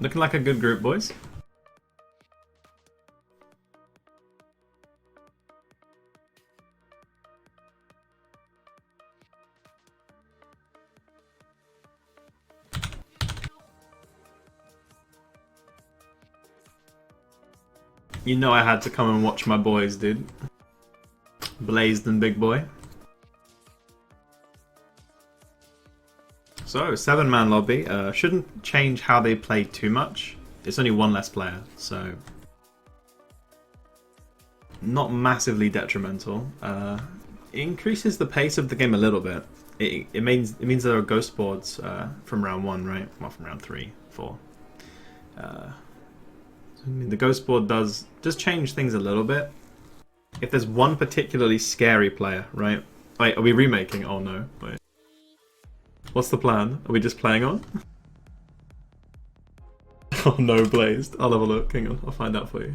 Looking like a good group, boys. You know I had to come and watch my boys, dude. Blazed and Big Boy. So, 7-man lobby. Shouldn't change how they play too much. It's only one less player, so... Not massively detrimental. It increases the pace of the game a little bit. It means there are ghost boards from round 1, right? Well, from round 3, 4. I mean, the ghost board does change things a little bit. If there's one particularly scary player, right? Wait, are we remaking? Oh no, wait. What's the plan? Are we just playing on? Oh no, Blazed. I'll have a look. Hang on, I'll find out for you.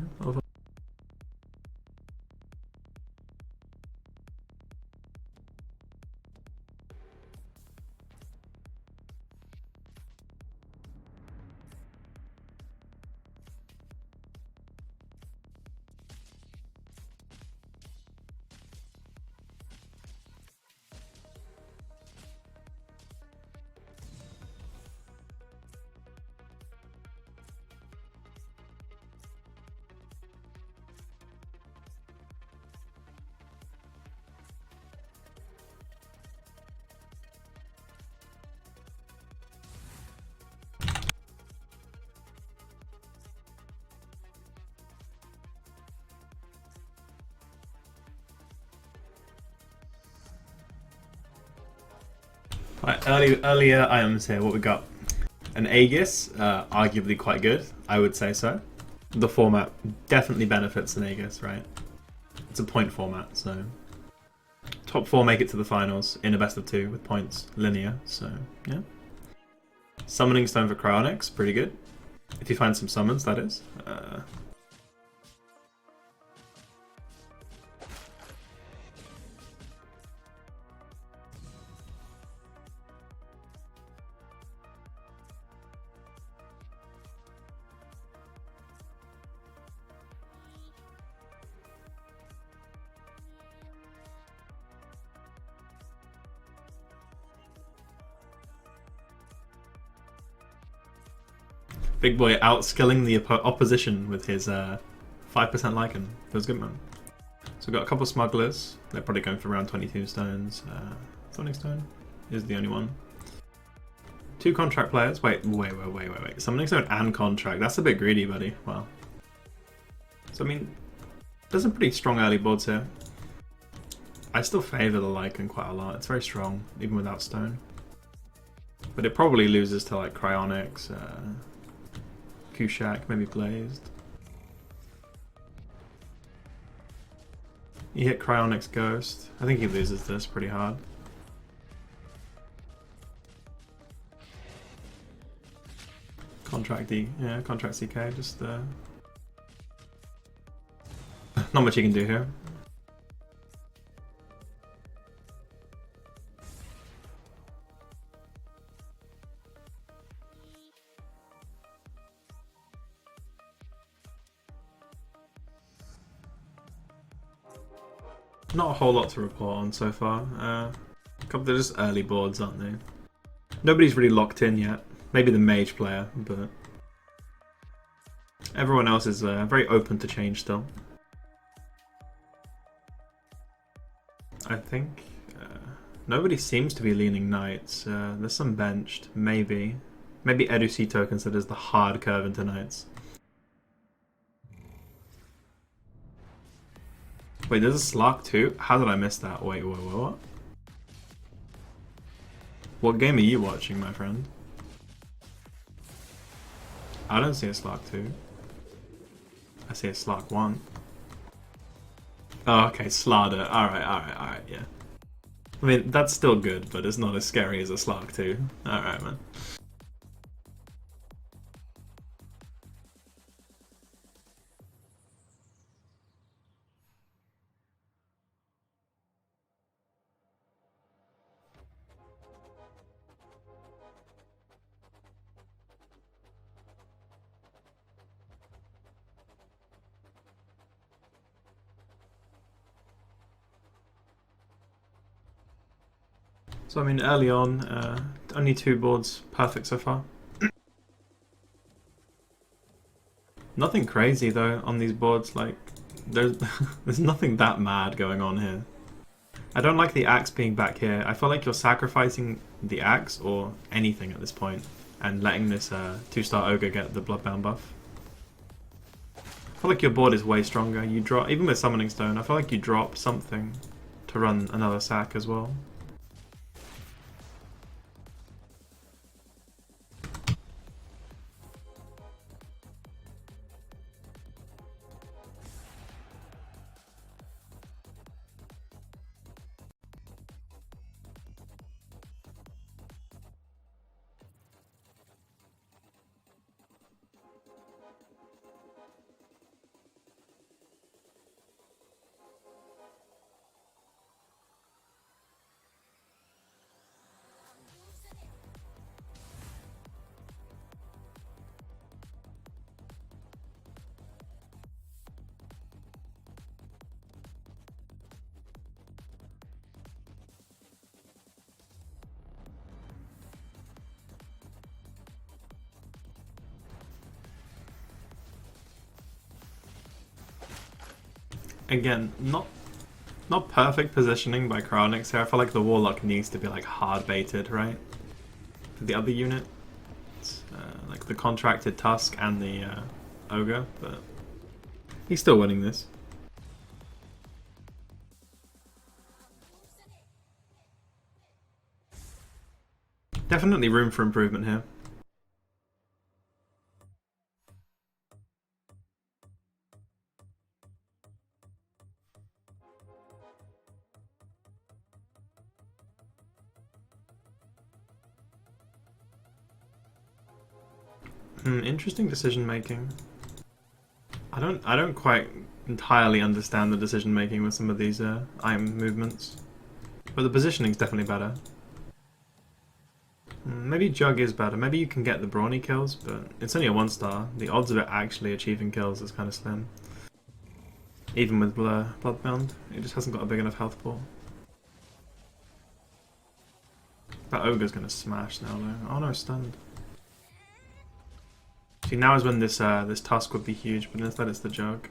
Right, earlier items here, what we got? An Aegis, arguably quite good, I would say so. The format definitely benefits an Aegis, right? It's a point format, so... Top 4 make it to the finals in a best of 2 with points linear, so yeah. Summoning Stone for Cryonics, pretty good. If you find some summons, that is. Big Boy outskilling the opposition with his 5% Lycan. Feels good, man. So we've got a couple of smugglers. They're probably going for around 22 stones. Sonic Stone is the only one. 2 contract players. Wait. Summoning Stone and contract. That's a bit greedy, buddy. Wow. So, I mean, there's some pretty strong early boards here. I still favour the Lycan quite a lot. It's very strong, even without stone. But it probably loses to, like, Cryonics, Kushak, maybe Blazed. You hit Cryonics Ghost. I think he loses this pretty hard. Contract D, yeah, Contract CK, just not much you can do here. Not a whole lot to report on so far. They're just early boards, aren't they? Nobody's really locked in yet. Maybe the mage player, but everyone else is very open to change still. I think nobody seems to be leaning knights. There's some benched, maybe. Maybe Educito considers the hard curve into knights. Wait, there's a Slark too? How did I miss that? Wait, what? What game are you watching, my friend? I don't see a Slark 2. I see a Slark 1. Oh, okay, Slarder. Alright, yeah. I mean, that's still good, but it's not as scary as a Slark 2. Alright, man. So I mean, early on, only 2 boards perfect so far. Nothing crazy though on these boards, like, there's nothing that mad going on here. I don't like the axe being back here. I feel like you're sacrificing the axe or anything at this point and letting this 2-star ogre get the bloodbound buff. I feel like your board is way stronger. You drop, even with summoning stone, I feel like you drop something to run another sack as well. Again, not perfect positioning by Cryonics here. I feel like the Warlock needs to be like hard baited, right? For the other unit, like the contracted Tusk and the Ogre, but he's still winning this. Definitely room for improvement here. Interesting decision making. I don't quite entirely understand the decision making with some of these item movements, but the positioning's definitely better. Maybe Jug is better. Maybe you can get the brawny kills, but it's only a 1-star. The odds of it actually achieving kills is kind of slim. Even with Bloodbound, it just hasn't got a big enough health pool. That Ogre's gonna smash now though. Oh no, stunned. See, now is when this this Tusk would be huge, but instead it's the Jug.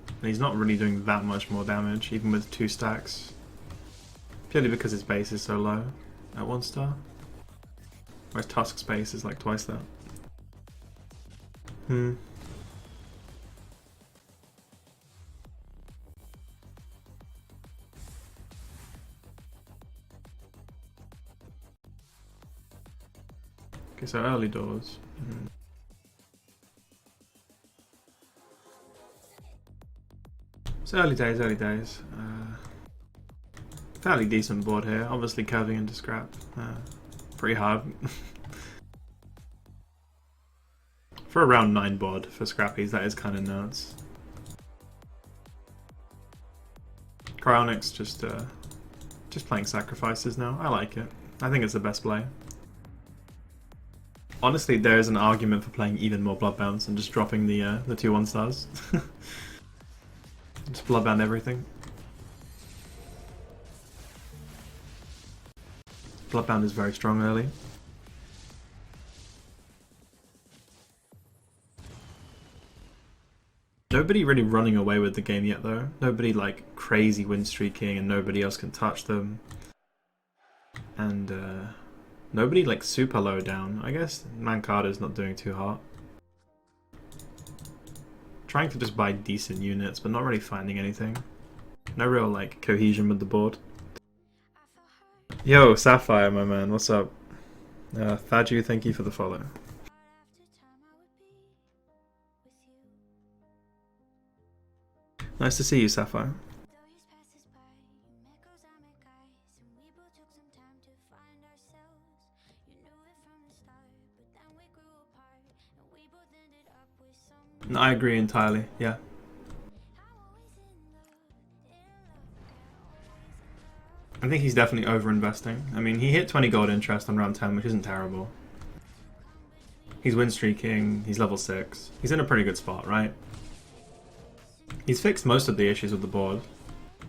And he's not really doing that much more damage, even with 2 stacks. Purely because his base is so low at 1-star. Whereas Tusk's base is like twice that. Okay, so early doors. So early days. Fairly decent board here. Obviously curving into scrap. Pretty hard. For a round 9 board for scrappies, that is kind of nuts. Cryonics just playing sacrifices now. I like it. I think it's the best play. Honestly, there is an argument for playing even more Bloodbounds and just dropping the 2 1-stars. Just Bloodbound everything. Bloodbound is very strong early. Nobody really running away with the game yet though. Nobody like crazy win streaking and nobody else can touch them. And nobody like super low down. I guess Mankata's not doing too hot. Trying to just buy decent units but not really finding anything. No real like cohesion with the board. Yo, Sapphire, my man, what's up? Thadju, thank you for the follow. Nice to see you, Sapphire. No, I agree entirely, yeah. I think he's definitely over-investing. I mean, he hit 20 gold interest on round 10, which isn't terrible. He's win streaking, he's level 6. He's in a pretty good spot, right? He's fixed most of the issues with the board.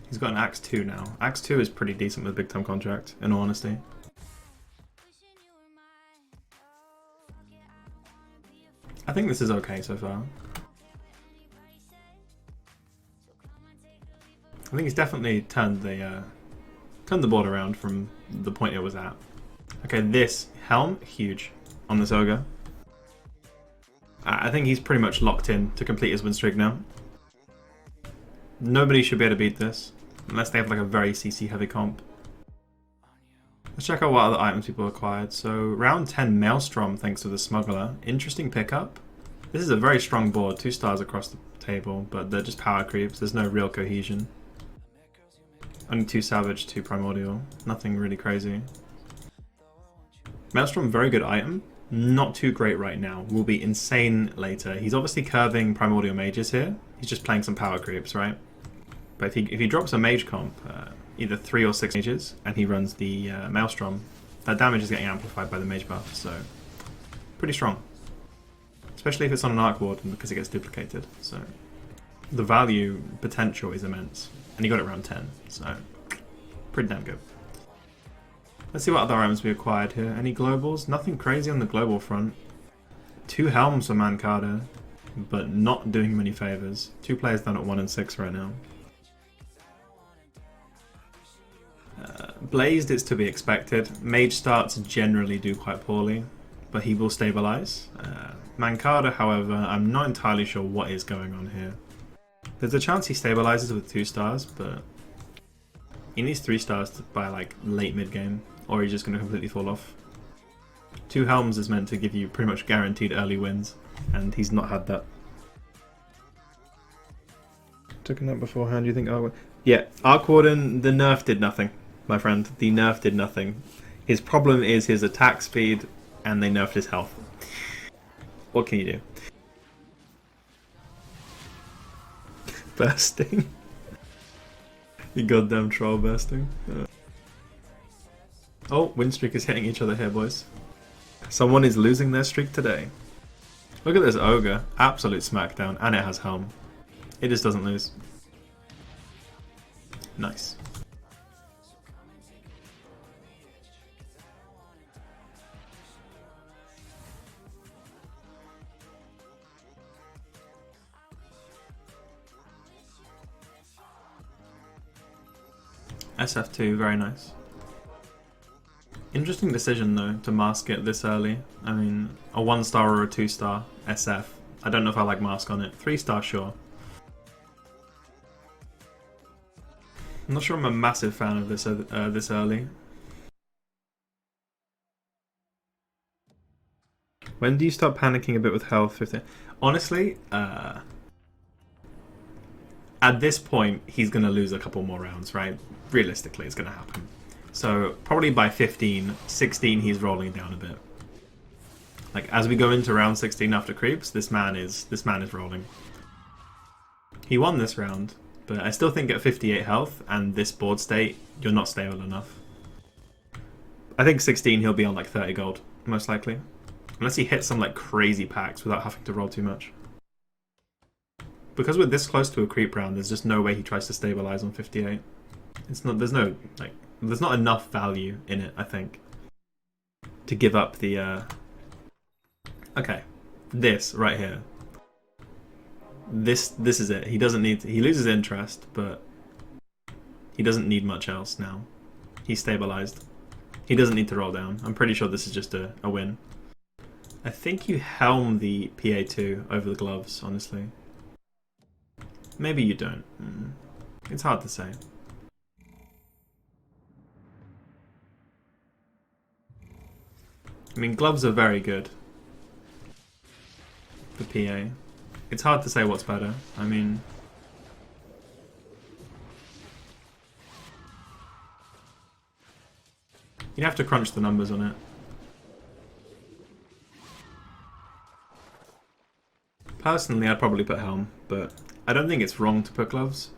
He's got an Axe 2 now. Axe 2 is pretty decent with big time contract, in all honesty. I think this is okay so far. I think he's definitely turned the board around from the point it was at. Okay, this helm, huge on this ogre. I think he's pretty much locked in to complete his win streak now. Nobody should be able to beat this, unless they have like a very CC heavy comp. Let's check out what other items people acquired. So round 10 Maelstrom thanks to the Smuggler. Interesting pickup. This is a very strong board, 2 stars across the table, but they're just power creeps, there's no real cohesion. Only 2 Savage, 2 Primordial, nothing really crazy. Maelstrom, very good item, not too great right now, will be insane later. He's obviously curving Primordial Mages here, he's just playing some power creeps, right? But if he drops a Mage comp, either 3 or 6 Mages, and he runs the Maelstrom, that damage is getting amplified by the Mage buff, so pretty strong. Especially if it's on an Arc Ward, because it gets duplicated, so the value potential is immense. And he got it around 10, so pretty damn good. Let's see what other items we acquired here. Any globals? Nothing crazy on the global front. 2 helms for Mankata, but not doing him any favors. 2 players down at 1 and 6 right now. Blazed is to be expected. Mage starts generally do quite poorly, but he will stabilize. Mankata, however, I'm not entirely sure what is going on here. There's a chance he stabilizes with 2 stars, but he needs 3 stars by like late mid game, or he's just going to completely fall off. 2 helms is meant to give you pretty much guaranteed early wins, and he's not had that. Took a note beforehand, you think Arc Warden? Yeah, Arc Warden, the nerf did nothing, my friend. The nerf did nothing. His problem is his attack speed, and they nerfed his health. What can you do? Bursting. You goddamn troll bursting. Oh, win streak is hitting each other here, boys. Someone is losing their streak today. Look at this ogre. Absolute smackdown. And it has helm. It just doesn't lose. Nice. SF2, very nice. Interesting decision though, to mask it this early. I mean, a 1-star or a 2-star SF. I don't know if I like mask on it. 3-star, sure. I'm not sure I'm a massive fan of this this early. When do you start panicking a bit with health? 15? Honestly, at this point, he's going to lose a couple more rounds, right? Realistically, it's going to happen. So probably by 15, 16, he's rolling down a bit. Like as we go into round 16 after creeps, this man is rolling. He won this round, but I still think at 58 health and this board state, you're not stable enough. I think 16 he'll be on like 30 gold, most likely. Unless he hits some like crazy packs without having to roll too much. Because we're this close to a creep round, there's just no way he tries to stabilize on 58. It's not. There's not enough value in it, I think, to give up the. Okay, this right here. This is it. He doesn't need. He loses interest, but he doesn't need much else now. He's stabilized. He doesn't need to roll down. I'm pretty sure this is just a win. I think you helm the PA2 over the gloves, honestly. Maybe you don't. It's hard to say. I mean, gloves are very good for PA. It's hard to say what's better. I mean... you'd have to crunch the numbers on it. Personally, I'd probably put helm, but I don't think it's wrong to put gloves.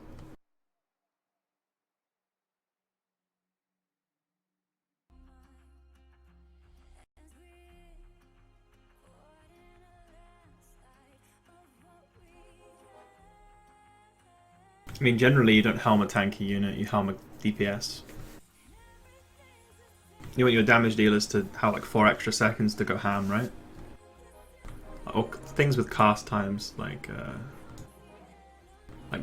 I mean, generally you don't helm a tanky unit, you helm a DPS. You want your damage dealers to have like 4 extra seconds to go ham, right? Or things with cast times, like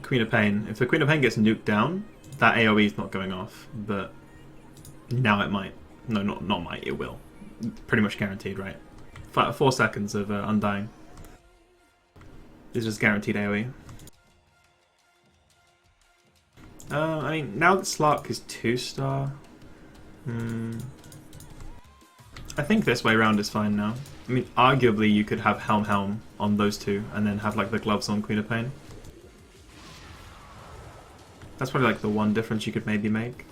Queen of Pain. If the Queen of Pain gets nuked down, that AoE is not going off, but now it might. No, not might, it will. Pretty much guaranteed, right? 4 seconds of Undying. Is just guaranteed AoE. I mean, now that Slark is 2-star, I think this way around is fine now. I mean, arguably you could have Helm on those two, and then have like the gloves on Queen of Pain. That's probably like the one difference you could maybe make.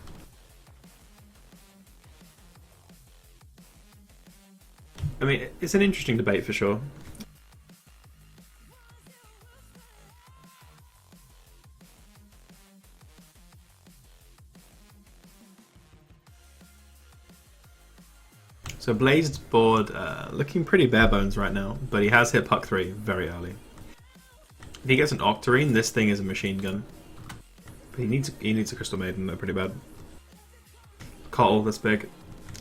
I mean, it's an interesting debate for sure. So Blaze's board looking pretty bare bones right now, but he has hit Puck 3 very early. If he gets an Octarine, this thing is a machine gun. But he needs a Crystal Maiden, they're pretty bad. Cottle, that's big.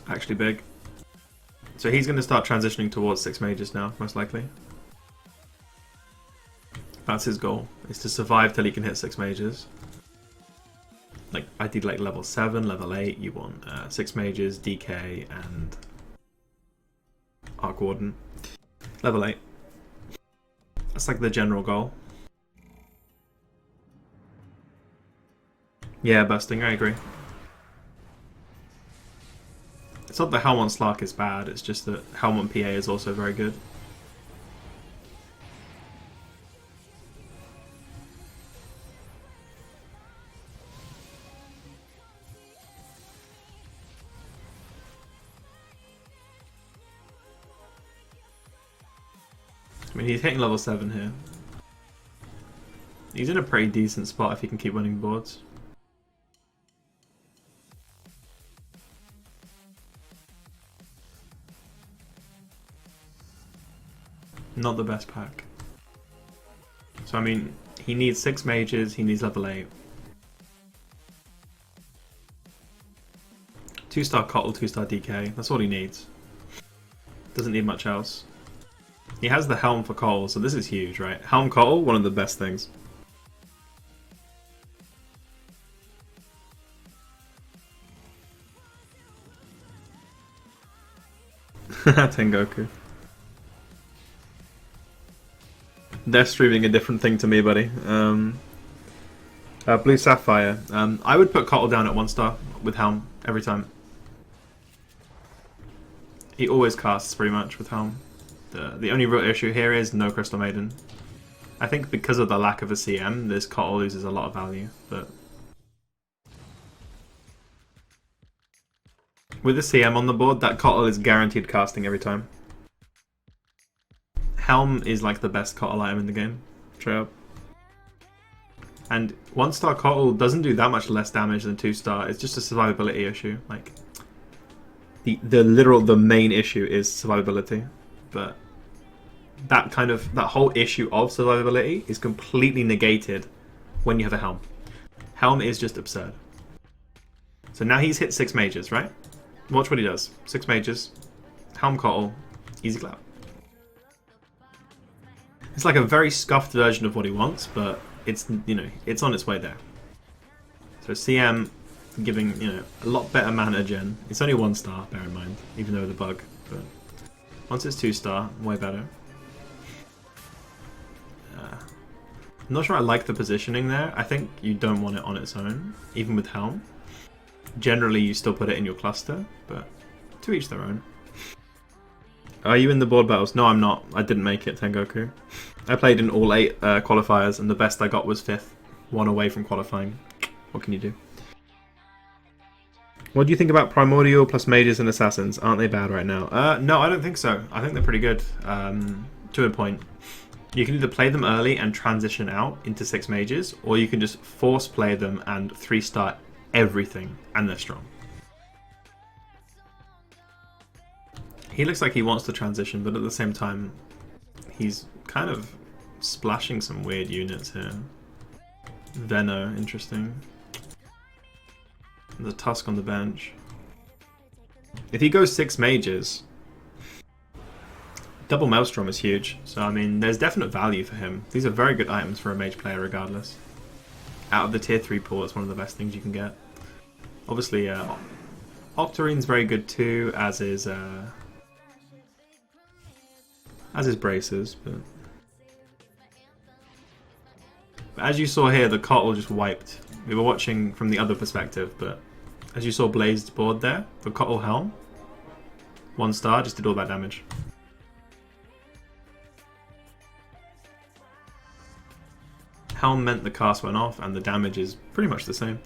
Actually big. So he's going to start transitioning towards 6 mages now, most likely. That's his goal, is to survive till he can hit 6 mages. Like, I did like level 7, level 8, you want 6 mages, DK, and Arc Warden. Level 8. That's like the general goal. Yeah, busting, I agree. It's not that Helm on Slark is bad, it's just that Helm on PA is also very good. I mean, he's hitting level 7 here. He's in a pretty decent spot if he can keep winning boards. Not the best pack. So I mean, he needs 6 mages, he needs level 8. 2-star Cottle, 2-star DK, that's all he needs. Doesn't need much else. He has the Helm for Cottle, so this is huge, right? Helm Cottle, one of the best things. Tengoku. They're streaming a different thing to me, buddy. Blue Sapphire. I would put Cottle down at 1-star with Helm every time. He always casts pretty much with Helm. The only real issue here is no Crystal Maiden. I think because of the lack of a CM, this Cottle loses a lot of value, but with a CM on the board, that Cottle is guaranteed casting every time. Helm is like the best Cottle item in the game, straight up. And 1-star Cottle doesn't do that much less damage than 2-star, it's just a survivability issue. Like, the main issue is survivability. But that whole issue of survivability is completely negated when you have a Helm. Helm is just absurd. So now he's hit 6 mages, right? Watch what he does. 6 mages, Helm Cottle, easy clap. It's like a very scuffed version of what he wants, but it's, you know, it's on its way there. So CM giving, you know, a lot better mana gen. It's only 1-star, bear in mind, even though the bug, but once it's 2-star, way better. I'm not sure I like the positioning there. I think you don't want it on its own, even with Helm. Generally, you still put it in your cluster, but to each their own. Are you in the board battles? No, I'm not. I didn't make it, Tengoku. I played in all 8 qualifiers, and the best I got was 5th. 1 away from qualifying. What can you do? What do you think about Primordial plus Mages and Assassins? Aren't they bad right now? No, I don't think so. I think they're pretty good, to a point. You can either play them early and transition out into 6 Mages, or you can just force play them and 3-star everything, and they're strong. He looks like he wants to transition, but at the same time, he's kind of splashing some weird units here. Venno, interesting. There's a Tusk on the bench. If he goes 6 mages, double Maelstrom is huge. So, I mean, there's definite value for him. These are very good items for a mage player regardless. Out of the tier 3 pool, it's one of the best things you can get. Obviously, Octarine's very good too, as is Braces. But as you saw here, the Kotl just wiped. We were watching from the other perspective, but as you saw Blazed board there, the Kotl Helm, 1 star, just did all that damage. Helm meant the cast went off, and the damage is pretty much the same.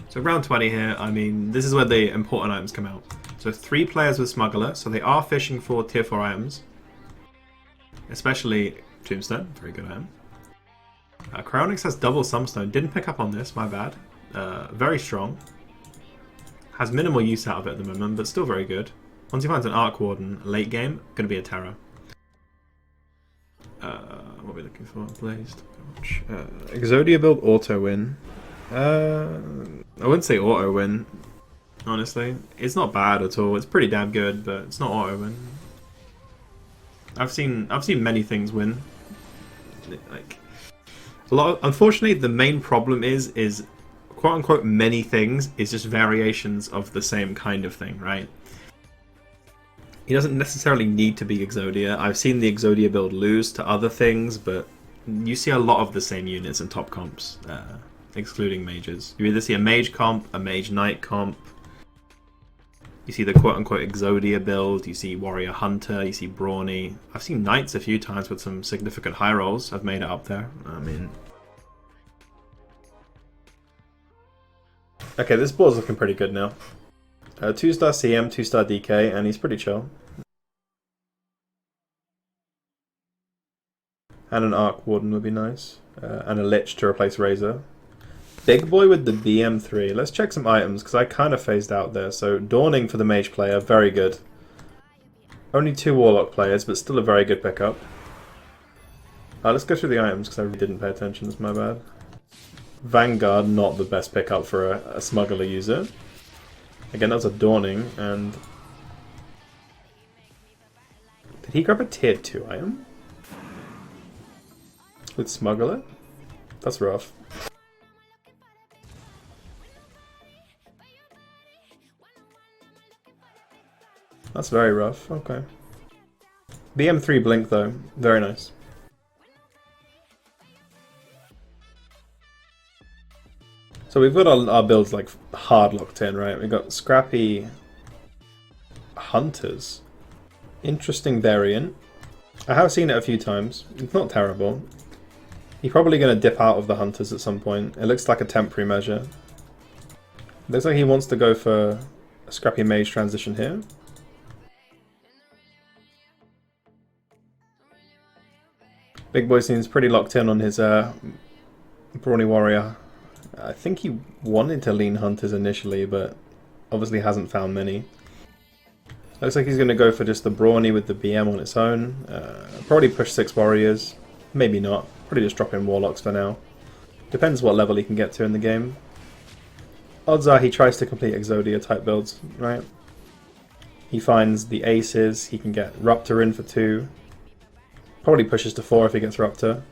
So round 20 here, I mean, this is where the important items come out. So 3 players with Smuggler, so they are fishing for tier 4 items. Especially Tombstone, very good item. Cryonics has double Sumstone, didn't pick up on this, my bad. Very strong. Has minimal use out of it at the moment, but still very good. Once he finds an Arc Warden late game, gonna be a terror. What are we looking for? Blazed. Exodia build auto win. I wouldn't say auto win, honestly. It's not bad at all. It's pretty damn good, but it's not auto win. I've seen many things win. Like a lot. Unfortunately, the main problem is quote unquote many things is just variations of the same kind of thing, right? He doesn't necessarily need to be Exodia. I've seen the Exodia build lose to other things, but you see a lot of the same units in top comps, excluding mages. You either see a mage comp, a mage knight comp, you see the quote-unquote Exodia build, you see warrior hunter, you see brawny. I've seen knights a few times with some significant high rolls. I've made it up there. I mean... Okay, this board's looking pretty good now. 2-star CM, 2-star DK, and he's pretty chill. And an Arc Warden would be nice. And a Lich to replace Razor. Big boy with the BM3. Let's check some items, because I kind of phased out there. So, Dawning for the Mage player, very good. Only 2 Warlock players, but still a very good pickup. Let's go through the items, because I really didn't pay attention, that's my bad. Vanguard, not the best pickup for a Smuggler user. Again, that's a Dawning, and... Did he grab a tier 2 item? With Smuggler? That's rough. That's very rough, okay. BM3 Blink though, very nice. So we've got our builds like hard locked in, right? We've got Scrappy Hunters. Interesting variant. I have seen it a few times. It's not terrible. He's probably going to dip out of the Hunters at some point. It looks like a temporary measure. Looks like he wants to go for a Scrappy Mage transition here. Big boy seems pretty locked in on his Brawny Warrior. I think he wanted to lean Hunters initially, but obviously hasn't found many. Looks like he's going to go for just the Brawny with the BM on its own. Probably push 6 Warriors. Maybe not. Probably just drop in Warlocks for now. Depends what level he can get to in the game. Odds are he tries to complete Exodia type builds, right? He finds the Aces, he can get Ruptor in for 2. Probably pushes to 4 if he gets Ruptor.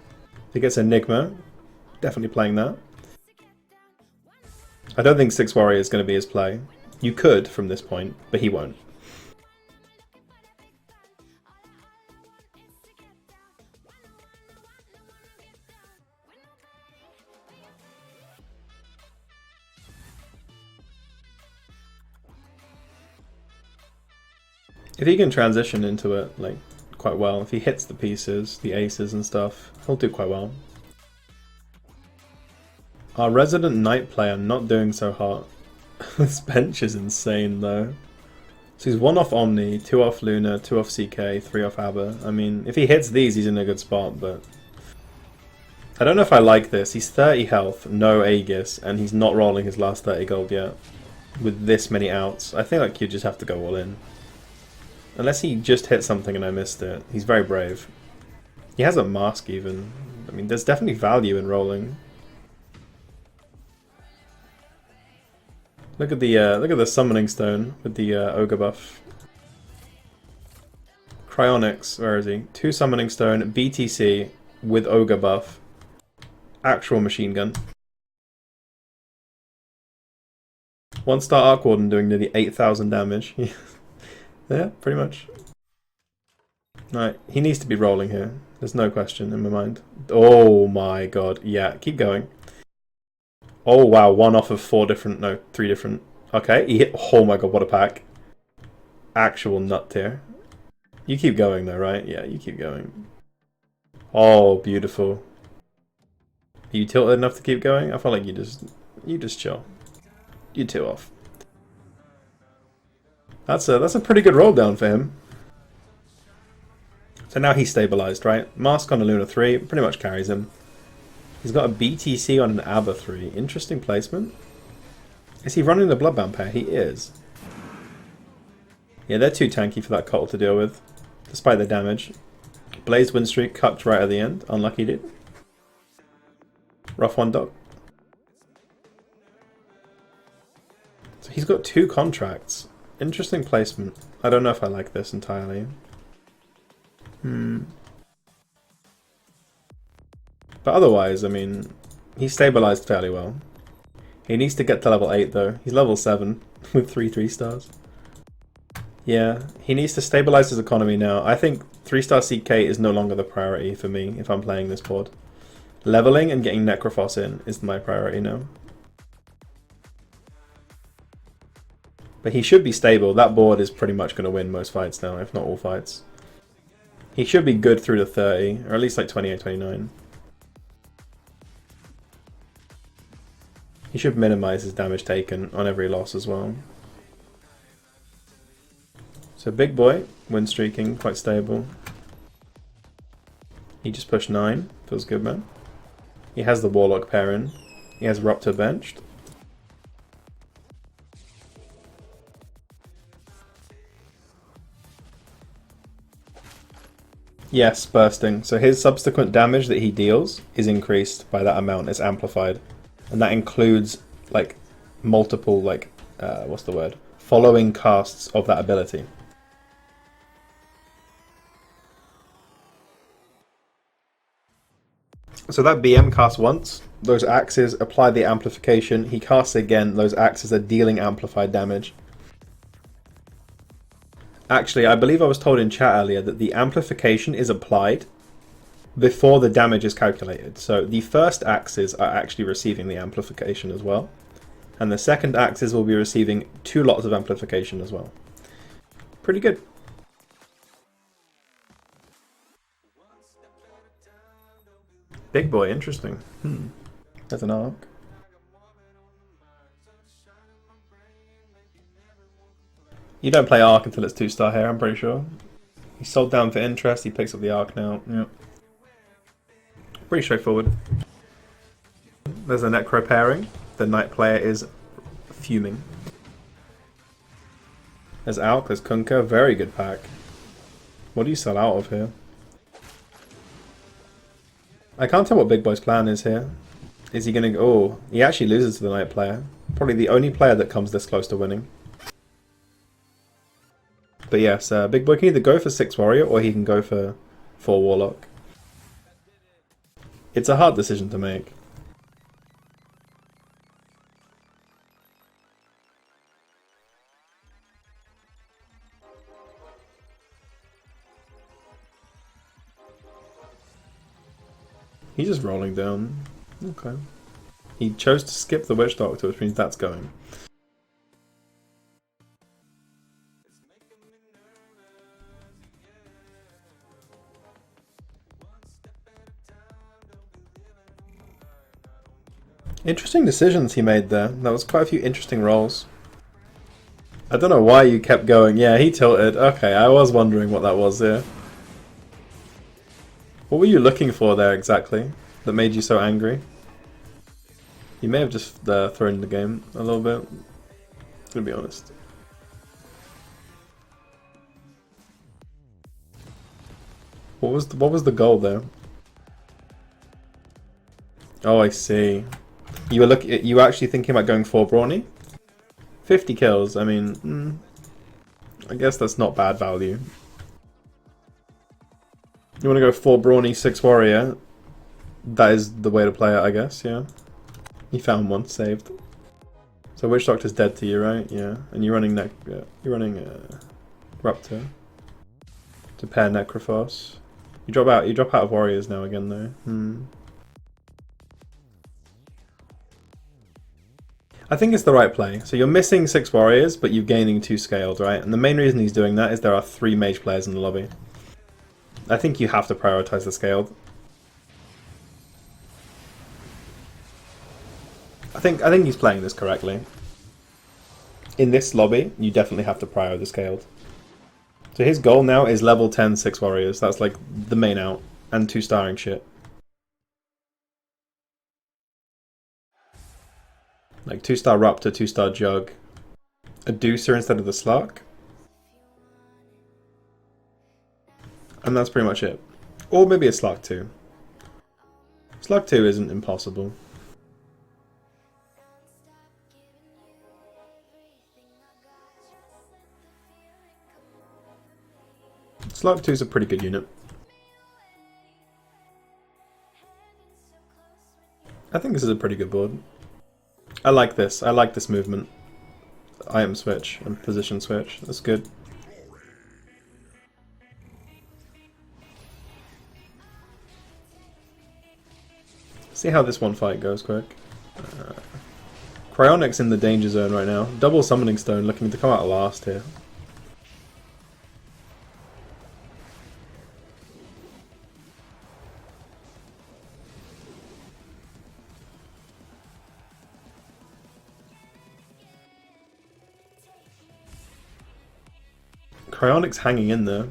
If he gets Enigma, definitely playing that. I don't think 6 Warrior is going to be his play. You could from this point, but he won't. If he can transition into it like quite well, if he hits the pieces, the aces and stuff, he'll do quite well. Our resident knight player not doing so hot. This bench is insane though. So he's 1 off Omni, 2 off Luna, 2 off CK, 3 off Aber. I mean, if he hits these, he's in a good spot, but... I don't know if I like this. He's 30 health, no Aegis, and he's not rolling his last 30 gold yet. With this many outs. I think like you just have to go all in. Unless he just hit something and I missed it. He's very brave. He has a mask even. I mean, there's definitely value in rolling. Look at the summoning stone with the ogre buff. Cryonics, where is he? 2 summoning stone, BTC with ogre buff. Actual machine gun. 1-star Arc Warden doing nearly 8,000 damage. Yeah, pretty much. Right, he needs to be rolling here. There's no question in my mind. Oh my god, yeah, keep going. Oh wow, 1 off of 4 different, no, 3 different. Okay, he hit, oh my god, what a pack. Actual nut tier. You keep going though, right? Yeah, you keep going. Oh, beautiful. Are you tilted enough to keep going? I feel like you just chill. You 2 off. That's a pretty good roll down for him. So now he's stabilized, right? Mask on a Luna 3 pretty much carries him. He's got a BTC on an ABBA 3. Interesting placement. Is he running the Bloodbound pair? He is. Yeah, they're too tanky for that Cult to deal with, despite the damage. Blaze Windstreak cucked right at the end. Unlucky dude. Rough one, Doc. So he's got 2 contracts. Interesting placement. I don't know if I like this entirely. But otherwise, I mean, he's stabilized fairly well. He needs to get to level 8 though. He's level 7 with 3 stars. Yeah, he needs to stabilize his economy now. I think 3-star CK is no longer the priority for me if I'm playing this board. Leveling and getting Necrophos in is my priority now. But he should be stable. That board is pretty much going to win most fights now, if not all fights. He should be good through to 30, or at least like 28, 29. He should minimize his damage taken on every loss as well. So big boy, win streaking, quite stable. He just pushed 9, feels good, man. He has the Warlock pair in. He has Rupture benched. Yes, bursting. So his subsequent damage that he deals is increased by that amount. It's amplified. And that includes, like, multiple, like, what's the word? Following casts of that ability. So that BM casts once. Those axes apply the amplification. He casts again. Those axes are dealing amplified damage. Actually, I believe I was told in chat earlier that the amplification is applied before the damage is calculated. So the first axes are actually receiving the amplification as well. And the second axes will be receiving 2 lots of amplification as well. Pretty good. Big boy, interesting. There's an arc. You don't play Arc until it's 2-star here, I'm pretty sure. He's sold down for interest, he picks up the Arc now. Yep. Pretty straightforward. There's a Necro pairing. The Knight player is fuming. There's Alk, there's Kunkka, very good pack. What do you sell out of here? I can't tell what Big Boy's plan is here. Is he gonna go... Oh, he actually loses to the Knight player. Probably the only player that comes this close to winning. But yes, Big Boy can either go for 6 Warrior or he can go for 4 Warlock. It's a hard decision to make. He's just rolling down. Okay. He chose to skip the Witch Doctor, which means that's going. Interesting decisions he made there. That was quite a few interesting rolls. I don't know why you kept going. Yeah, he tilted. Okay, I was wondering what that was there. What were you looking for there exactly that made you so angry? You may have just thrown the game a little bit, to be honest. What was the goal there? Oh, I see. You were actually thinking about going 4 Brawny? 50 kills, I mean, I guess that's not bad value. You want to go 4 Brawny, 6 Warrior? That is the way to play it, I guess, yeah. You found one, saved. So Witch Doctor's dead to you, right? Yeah. And you're running Rupture to pair Necrophos. You drop out of Warriors now again though. I think it's the right play. So you're missing 6 Warriors, but you're gaining 2 Scaled, right? And the main reason he's doing that is there are 3 Mage players in the lobby. I think you have to prioritize the Scaled. I think he's playing this correctly. In this lobby, you definitely have to prior the Scaled. So his goal now is level 10 6 Warriors. That's like the main out. And 2-starring shit. Like 2-star Raptor, 2-star Jug. A Deucer instead of the Slark. And that's pretty much it. Or maybe a Slark 2. Slark 2 isn't impossible. Slark 2 is a pretty good unit. I think this is a pretty good board. I like this. I like this movement. Item switch and position switch. That's good. See how this one fight goes quick. Cryonic's in the danger zone right now. Double Summoning Stone looking to come out last here. Cryonic's hanging in there.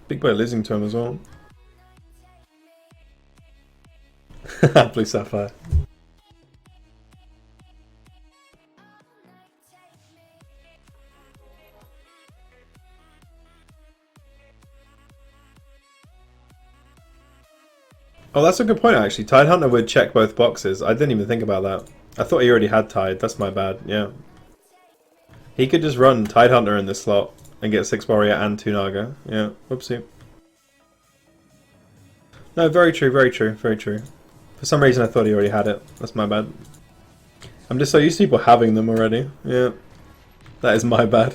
Big Boy losing to him as well. Blue Sapphire. Oh, that's a good point actually. Tidehunter would check both boxes. I didn't even think about that. I thought he already had Tide. That's my bad. Yeah. He could just run Tidehunter in this slot and get 6 Warrior and 2 Naga. Yeah, whoopsie. No, very true, very true, very true. For some reason I thought he already had it. That's my bad. I'm just so used to people having them already. Yeah. That is my bad.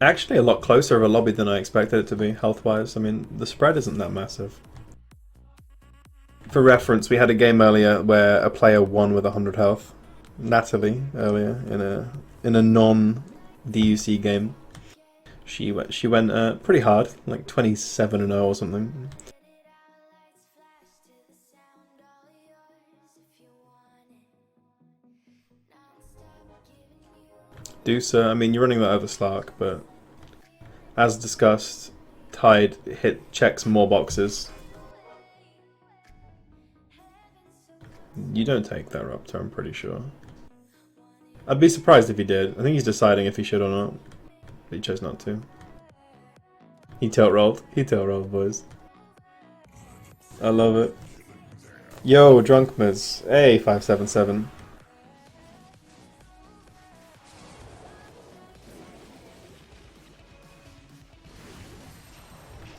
Actually a lot closer of a lobby than I expected it to be, health-wise. I mean, the spread isn't that massive. For reference, we had a game earlier where a player won with 100 health. Natalie, earlier, in a non-DUC game. She went pretty hard, like 27-0 or something. Deucer, I mean, you're running that over Slark, but as discussed, Tide checks more boxes. You don't take that Raptor, I'm pretty sure. I'd be surprised if he did. I think he's deciding if he should or not. But he chose not to. He tilt rolled. He tilt rolled, boys. I love it. Yo, Drunkmas. Hey, 577.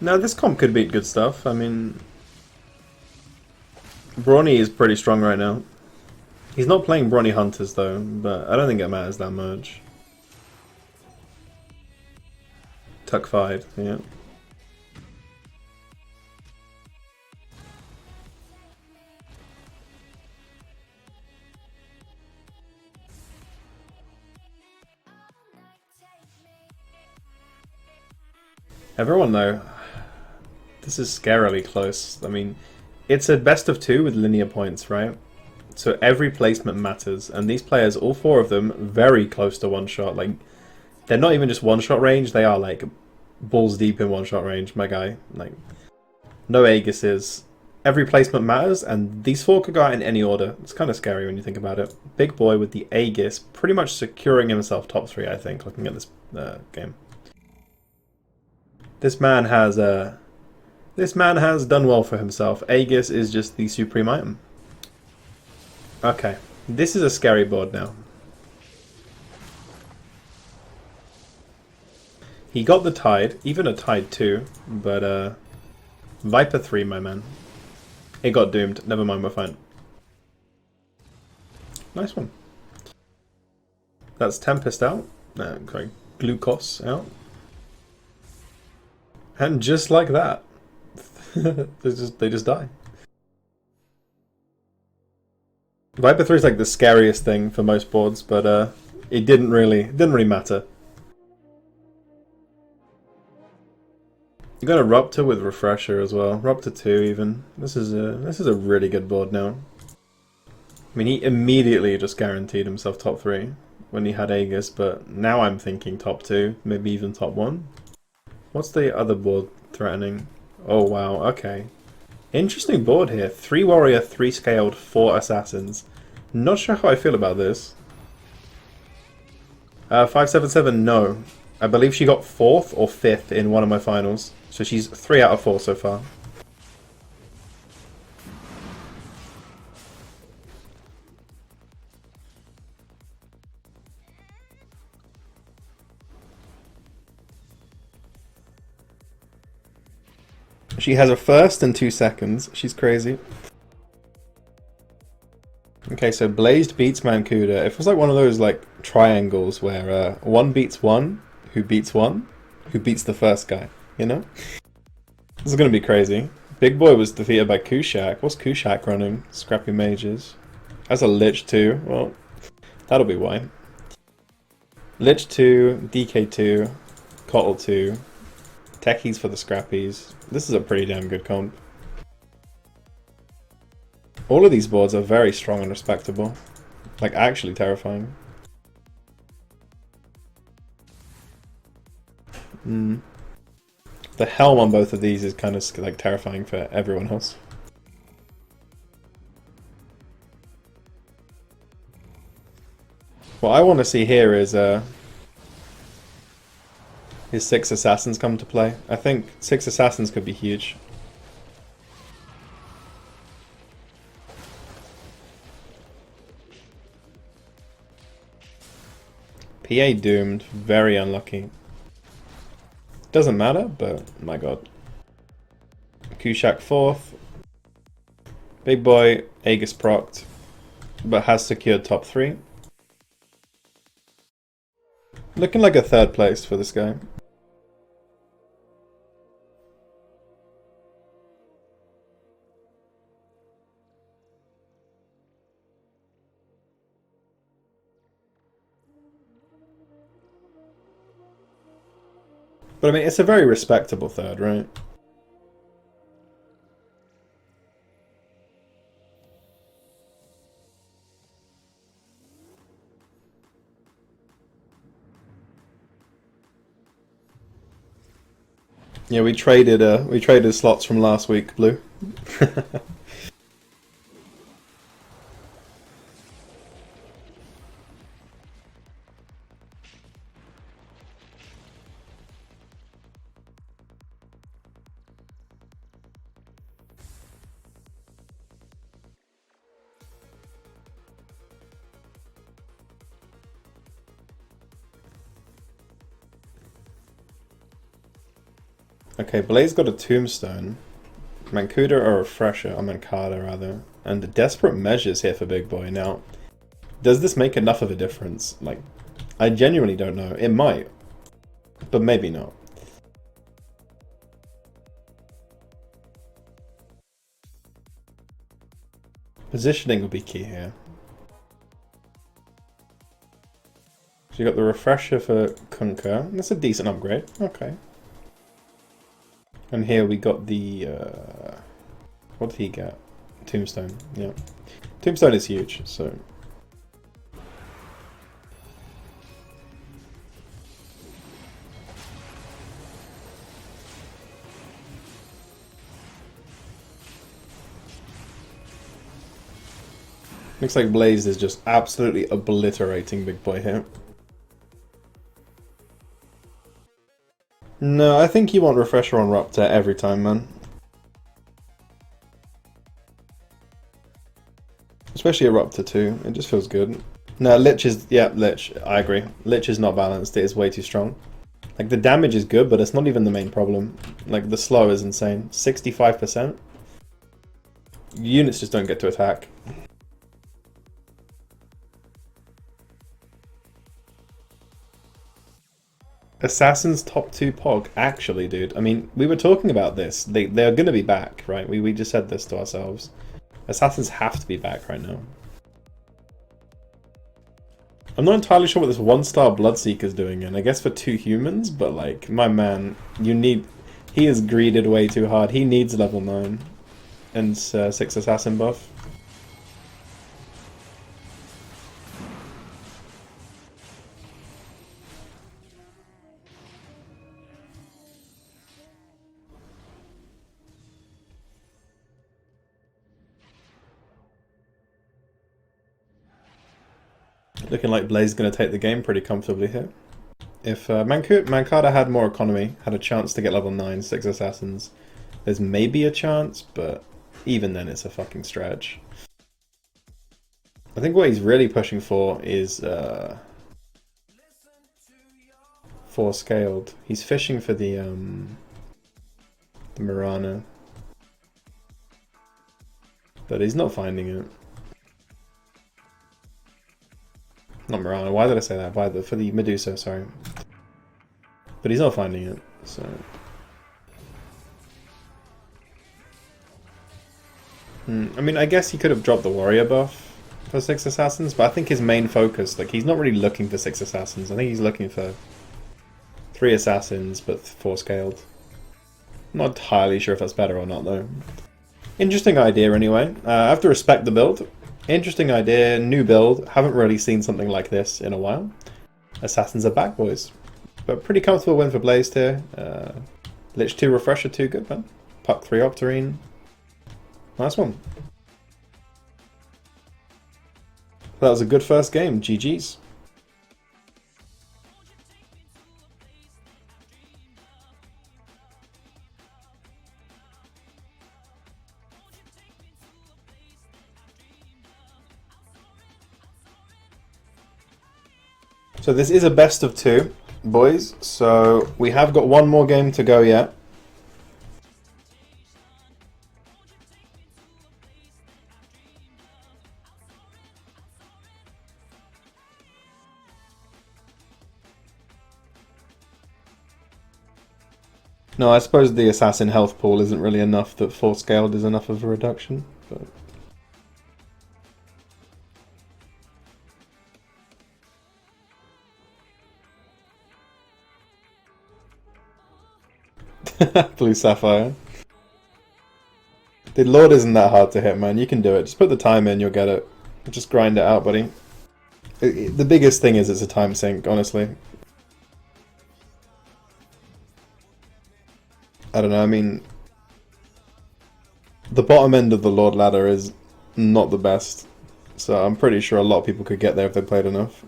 Now this comp could beat good stuff. I mean, Brawny is pretty strong right now. He's not playing Brawny Hunters though, but I don't think it matters that much. Tuck 5, yeah. Everyone though, this is scarily close. I mean, it's a best of 2 with linear points, right? So every placement matters, and these players, all 4 of them, very close to one-shot. Like, they're not even just one-shot range, they are like balls deep in one-shot range, my guy. Like, no Aegises. Every placement matters, and these 4 could go out in any order. It's kind of scary when you think about it. Big boy with the Aegis, pretty much securing himself top 3, I think, looking at this game. This man has done well for himself. Aegis is just the supreme item. Okay, this is a scary board now. He got the Tide, even a Tide 2, but Viper 3, my man. It got doomed. Never mind, we're fine. Nice one. That's Tempest out. Okay, Glucose out. And just like that, they just die. Viper 3 is like the scariest thing for most boards, but it didn't really matter. You got a Ruptor with Refresher as well. Ruptor 2 even. This is a really good board now. I mean, he immediately just guaranteed himself top 3 when he had Aegis, but now I'm thinking top 2, maybe even top 1. What's the other board threatening? Oh wow, okay. Interesting board here. 3 Warrior, 3 Scaled, 4 Assassins. Not sure how I feel about this. 577, no. I believe she got 4th or 5th in one of my finals. So she's 3 out of 4 so far. She has a first and 2 seconds. She's crazy. Okay, so Blazed beats Mancuda. It feels like one of those like triangles where 1 beats 1, who beats 1, who beats the first guy, you know? This is gonna be crazy. Big Boy was defeated by Kushak. What's Kushak running? Scrappy Mages. That's a Lich 2. Well, that'll be why. Lich 2, DK 2, Kotl 2, Techies for the Scrappies. This is a pretty damn good comp. All of these boards are very strong and respectable. Like, actually terrifying. The helm on both of these is kind of like terrifying for everyone else. What I want to see here is his 6 Assassins come to play. I think 6 Assassins could be huge. PA doomed, very unlucky. Doesn't matter, but my god. Kushak 4th. Big Boy, Aegis procced, but has secured top 3. Looking like a 3rd place for this guy. But I mean, it's a very respectable 3rd, right? Yeah, we traded slots from last week, Blue. Okay, Blaze got a Tombstone. Mancuda a Refresher, or Mancada rather. And Desperate Measures here for Big Boy. Now, does this make enough of a difference? Like, I genuinely don't know. It might, but maybe not. Positioning will be key here. So you got the Refresher for Kunkka. That's a decent upgrade. Okay. And here we got the, what did he get? Tombstone, yeah. Tombstone is huge, so. Looks like Blaze is just absolutely obliterating Big Boy here. No, I think you want Refresher on Ruptor every time, man. Especially a Ruptor too, it just feels good. No, Lich is, yeah, Lich, I agree. Lich is not balanced, it is way too strong. Like, the damage is good, but it's not even the main problem. Like, the slow is insane. 65%. Units just don't get to attack. Assassin's top 2 Pog. Actually, dude, I mean, we were talking about this. They're going to be back, right? We just said this to ourselves. Assassins have to be back right now. I'm not entirely sure what this 1-star Bloodseeker's doing, and I guess for 2 humans, but like, my man, he is greeded way too hard. He needs level 9 and 6 assassin buff. Looking like Blaze is going to take the game pretty comfortably here. If Mankata had more economy, had a chance to get level 9, 6 assassins, there's maybe a chance, but even then it's a fucking stretch. I think what he's really pushing for is 4 scaled. He's fishing for the Mirana. But he's not finding it. Not Mirana, why did I say that? For the Medusa, sorry. But he's not finding it, so... I mean, I guess he could have dropped the warrior buff for 6 assassins, but I think his main focus, like, he's not really looking for 6 assassins. I think he's looking for 3 assassins, but 4 scaled. I'm not entirely sure if that's better or not, though. Interesting idea, anyway. I have to respect the build. Interesting idea, new build. Haven't really seen something like this in a while. Assassins are back, boys. But pretty comfortable win for Blaze here. Lich 2, Refresher 2, good man. Puck 3, Octarine. Nice one. That was a good first game. GG's. So this is a best of 2, boys. So we have got one more game to go yet. No, I suppose the assassin health pool isn't really enough that 4 scaled is enough of a reduction, but... Blue Sapphire. The Lord isn't that hard to hit, man. You can do it. Just put the time in, you'll get it. Just grind it out, buddy. The biggest thing is it's a time sink, honestly. I don't know, I mean... The bottom end of the Lord ladder is not the best. So I'm pretty sure a lot of people could get there if they played enough.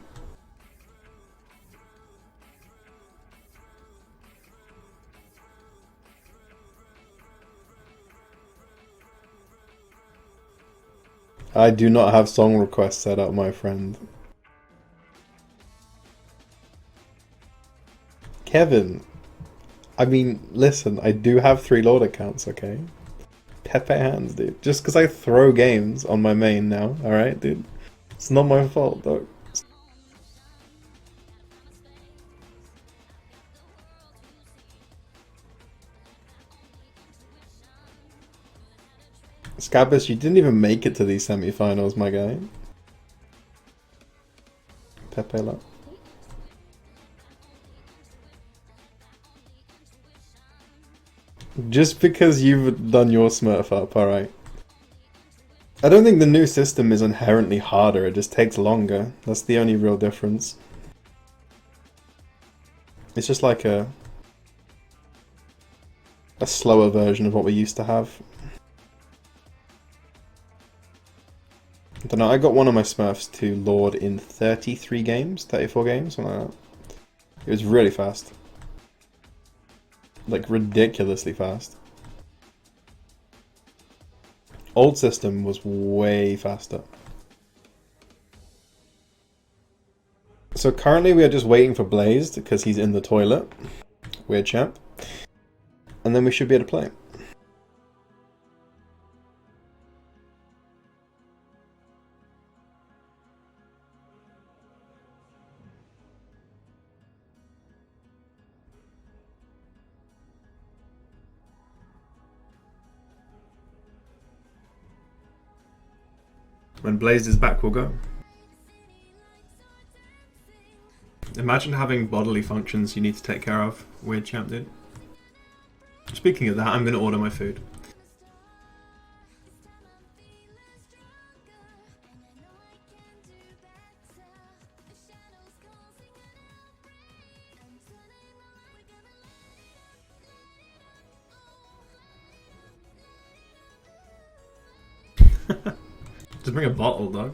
I do not have song requests set up, my friend. Kevin, I mean, listen, I do have 3 Lord accounts, okay? Pepe hands, dude. Just because I throw games on my main now, alright, dude? It's not my fault, though. Scabbers, you didn't even make it to these semi-finals, my guy. Pepe luck. Just because you've done your smurf up, alright. I don't think the new system is inherently harder, it just takes longer. That's the only real difference. It's just like a slower version of what we used to have. I don't know, I got one of my Smurfs to Lord in 33 games, 34 games, something like that. It was really fast. Like, ridiculously fast. Old system was way faster. So currently we are just waiting for Blazed, because he's in the toilet. Weird champ. And then we should be able to play. When Blazed is back, we'll go. Imagine having bodily functions you need to take care of. Weird champ did. Speaking of that, I'm going to order my food. Just bring a bottle, dog.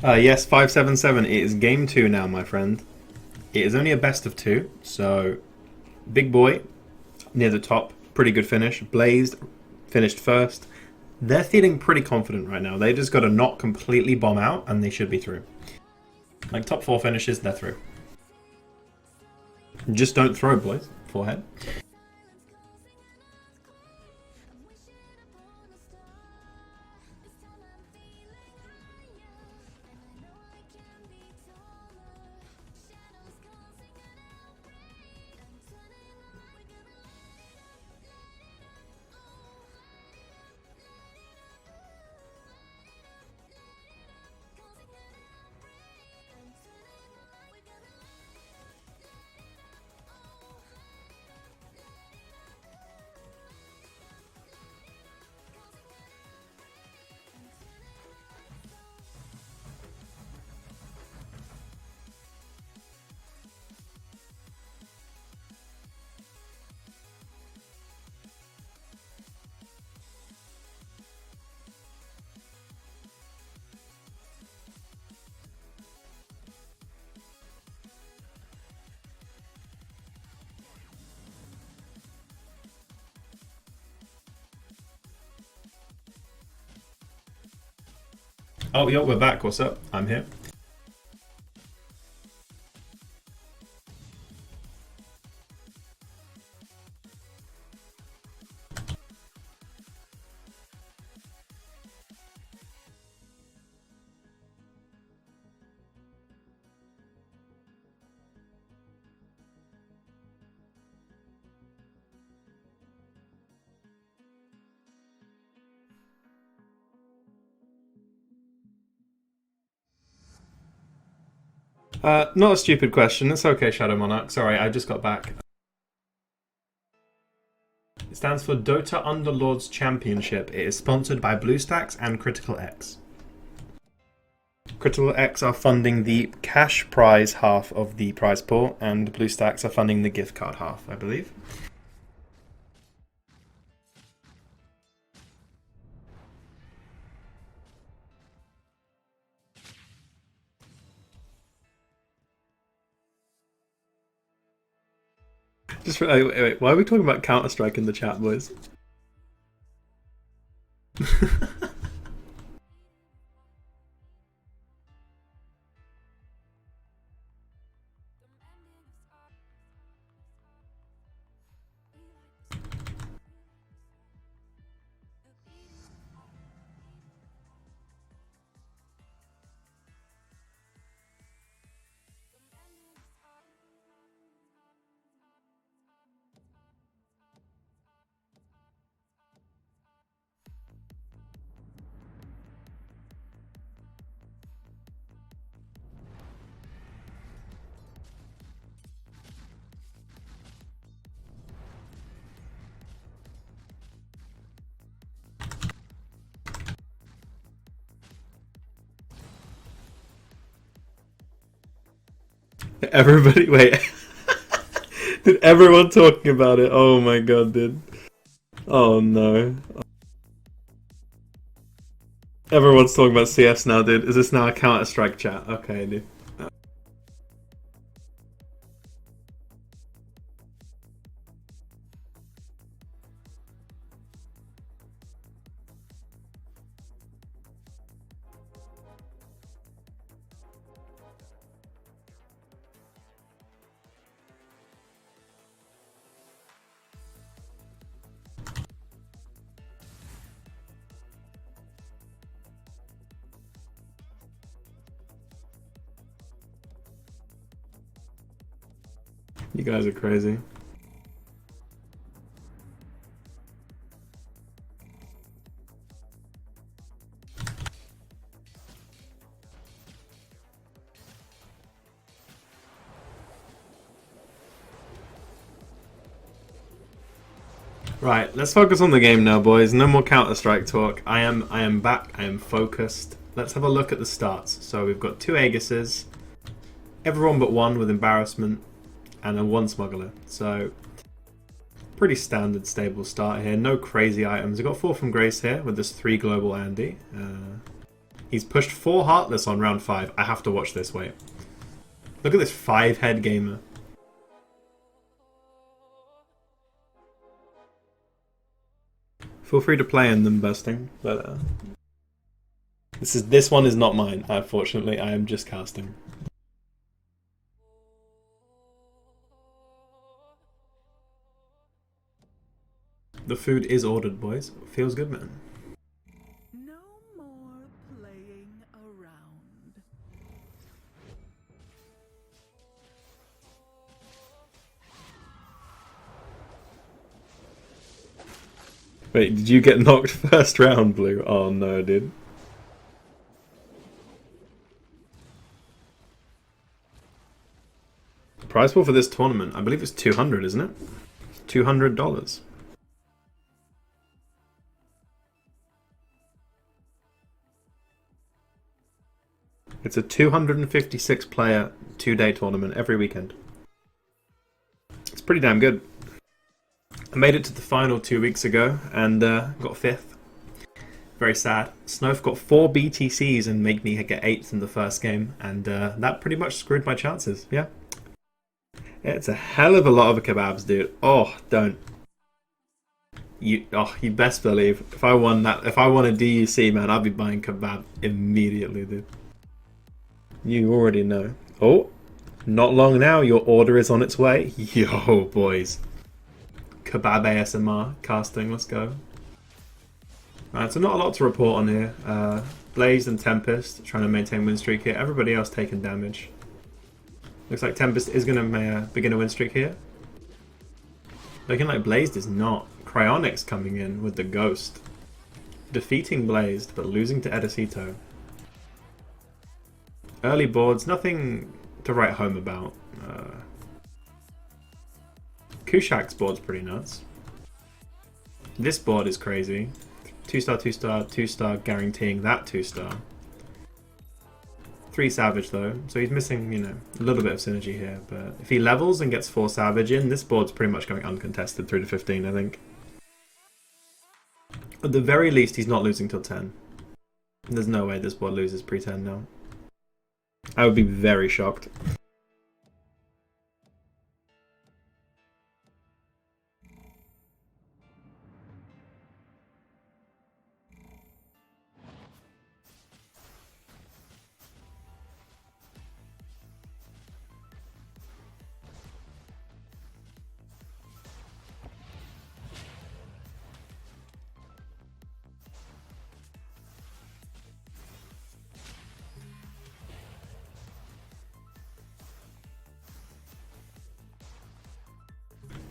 Yes, 577. It is game 2 now, my friend. It is only a best of 2, so Big Boy near the top, pretty good finish. Blazed finished first. They're feeling pretty confident right now. They just got to not completely bomb out, and they should be through. Like top 4 finishes, they're through. Just don't throw, boys. Forehead. Oh, yo, we're back. What's up? I'm here. Not a stupid question. It's okay, Shadow Monarch. Sorry, I just got back. It stands for Dota Underlords Championship. It is sponsored by BlueStacks and Critical X. Critical X are funding the cash prize half of the prize pool, and BlueStacks are funding the gift card half, I believe. Just wait, why are we talking about Counter-Strike in the chat, boys? Everybody, wait. Did everyone talking about it? Oh my god, dude. Oh no. Everyone's talking about CS now, dude. Is this now a Counter-Strike chat? Okay, dude. You guys are crazy. Right, let's focus on the game now, boys. No more Counter-Strike talk. I am back. I am focused. Let's have a look at the starts. So we've got 2 Aegises, everyone but one with embarrassment, and a 1 smuggler. So pretty standard, stable start here. No crazy items. I got 4 from Grace here with this 3 global Andy. He's pushed 4 Heartless on round 5. I have to watch this. Wait, look at this 5-head gamer. Feel free to play in them, Busting, but this one is not mine. Unfortunately, I am just casting. The food is ordered, boys. Feels good, man. No more playing around. Wait, did you get knocked first round, Blue? Oh no, dude. Prize pool for this tournament, I believe it's 200, isn't it? $200. It's a 256 player 2-day tournament every weekend. It's pretty damn good. I made it to the final 2 weeks ago and got 5th. Very sad. Snowf got 4 BTCs and made me get 8th in the first game, and that pretty much screwed my chances. Yeah. It's a hell of a lot of kebabs, dude. Oh, don't. You best believe if I won a DUC, man, I'd be buying kebab immediately, dude. You already know. Oh, not long now, your order is on its way. Yo, boys. Kebab ASMR casting, let's go. Right, so not a lot to report on here. Blaze and Tempest trying to maintain win streak here. Everybody else taking damage. Looks like Tempest is going to begin a win streak here. Looking like Blazed is not. Cryonics coming in with the Ghost. Defeating Blazed, but losing to Edicito. Early boards, nothing to write home about. Kushak's board's pretty nuts. This board is crazy. 2-star, 2-star, 2-star, guaranteeing that 2-star. 3 Savage though, so he's missing, you know, a little bit of synergy here. But if he levels and gets 4 Savage in, this board's pretty much going uncontested through to 15, I think. At the very least, he's not losing till 10. There's no way this board loses pre-10 now. I would be very shocked.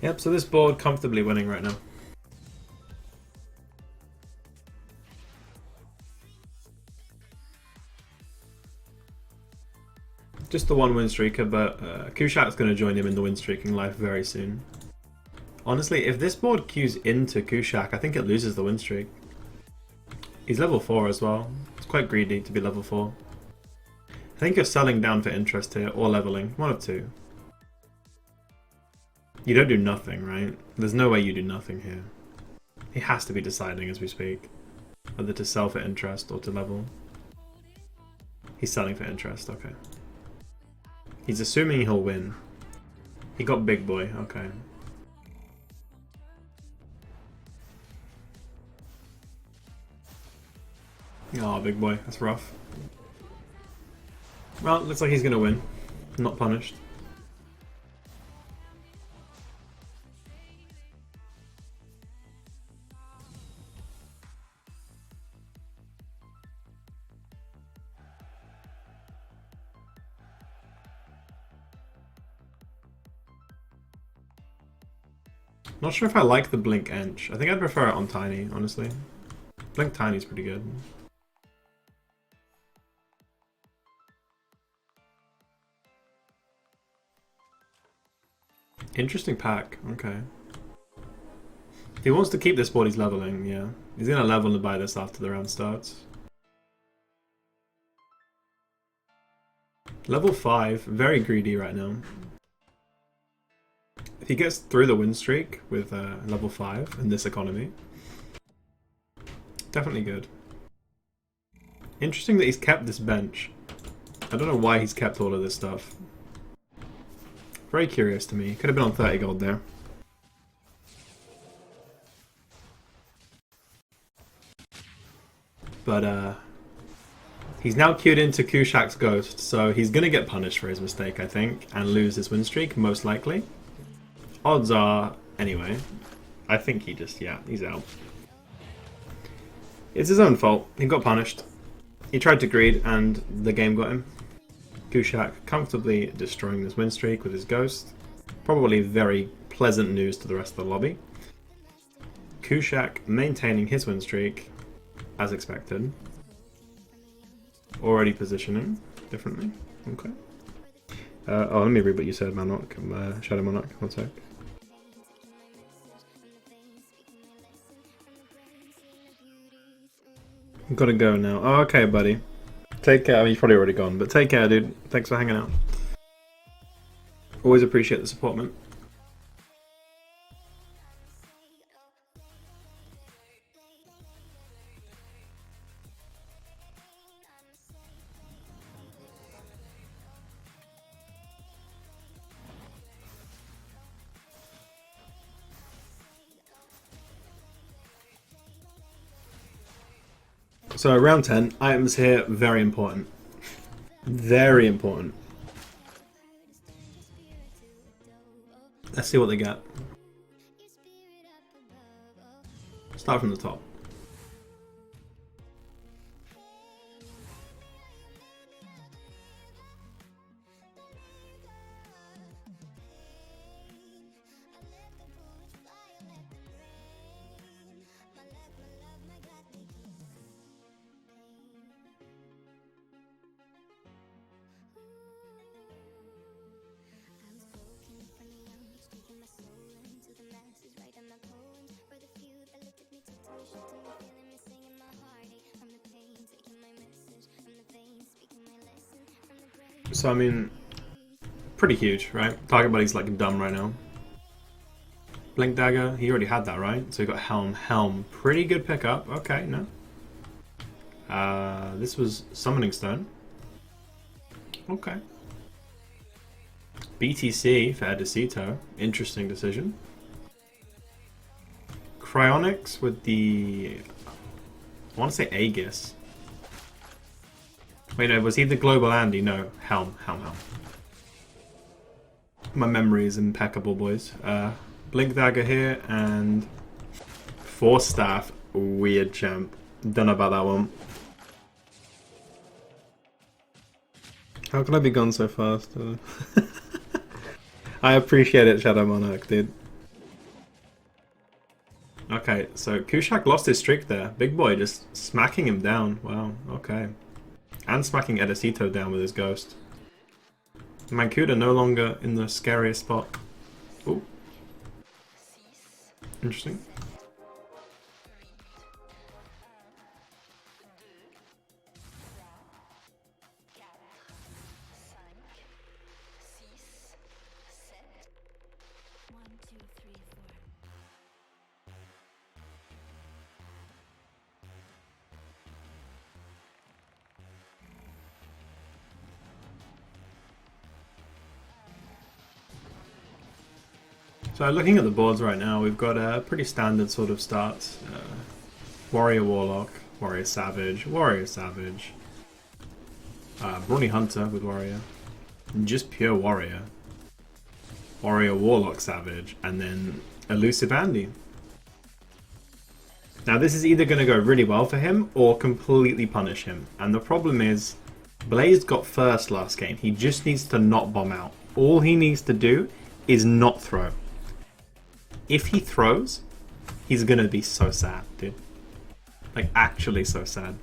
Yep, so this board comfortably winning right now. Just the 1 win streaker, but Kushak's going to join him in the win streaking life very soon. Honestly, if this board queues into Kushak, I think it loses the win streak. He's level 4 as well. It's quite greedy to be level 4. I think you're selling down for interest here, or leveling. One of two. You don't do nothing, right? There's no way you do nothing here. He has to be deciding as we speak whether to sell for interest or to level. He's selling for interest, okay. He's assuming he'll win. He got big boy, okay. Oh, big boy, that's rough. Well, looks like he's gonna win. Not punished. Not sure if I like the Blink Ench. I think I'd prefer it on Tiny, honestly. Blink Tiny's pretty good. Interesting pack, okay. If he wants to keep this board, he's leveling, yeah. He's gonna level and buy this after the round starts. Level 5, very greedy right now. If he gets through the win streak with level 5 in this economy, definitely good. Interesting that he's kept this bench. I don't know why he's kept all of this stuff. Very curious to me. Could have been on 30 gold there. But he's now queued into Kushak's Ghost, so he's gonna get punished for his mistake, I think, and lose his win streak, most likely. Odds are, anyway, I think he just, yeah, he's out. It's his own fault. He got punished. He tried to greed, and the game got him. Kushak comfortably destroying this win streak with his Ghost. Probably very pleasant news to the rest of the lobby. Kushak maintaining his win streak, as expected. Already positioning differently. Okay. Oh, let me read what you said, Monarch. Shadow Monarch. One sec. Gotta go now. Oh, okay, buddy. Take care. I mean, you've probably already gone, but take care, dude. Thanks for hanging out. Always appreciate the support, man. So round 10, items here, very important. Very important. Let's see what they get. Start from the top. So I mean, pretty huge, right? Target buddy's like dumb right now. Blink Dagger, he already had that, right? So he got Helm. Helm, pretty good pickup. Okay, no. This was Summoning Stone. Okay. BTC for Edicito. Interesting decision. Cryonics with the... I want to say Aegis. Wait, no, was he the Global Andy? No, Helm. My memory is impeccable, boys. Blink Dagger here, and... Force Staff. Weird champ. Don't know about that one. How can I be gone so fast? I appreciate it, Shadow Monarch, dude. Okay, so Kushak lost his streak there. Big boy just smacking him down. Wow, okay. And smacking Edicito down with his Ghost. Mancuda no longer in the scariest spot. Ooh. Interesting. So looking at the boards right now, we've got a pretty standard sort of start. Warrior Warlock, Warrior Savage, Warrior Savage. Brawny Hunter with Warrior. Just pure Warrior. Warrior Warlock Savage. And then Elusive Andy. Now this is either going to go really well for him or completely punish him. And the problem is, Blaze got first last game. He just needs to not bomb out. All he needs to do is not throw. If he throws, he's going to be so sad, dude. Like, actually so sad.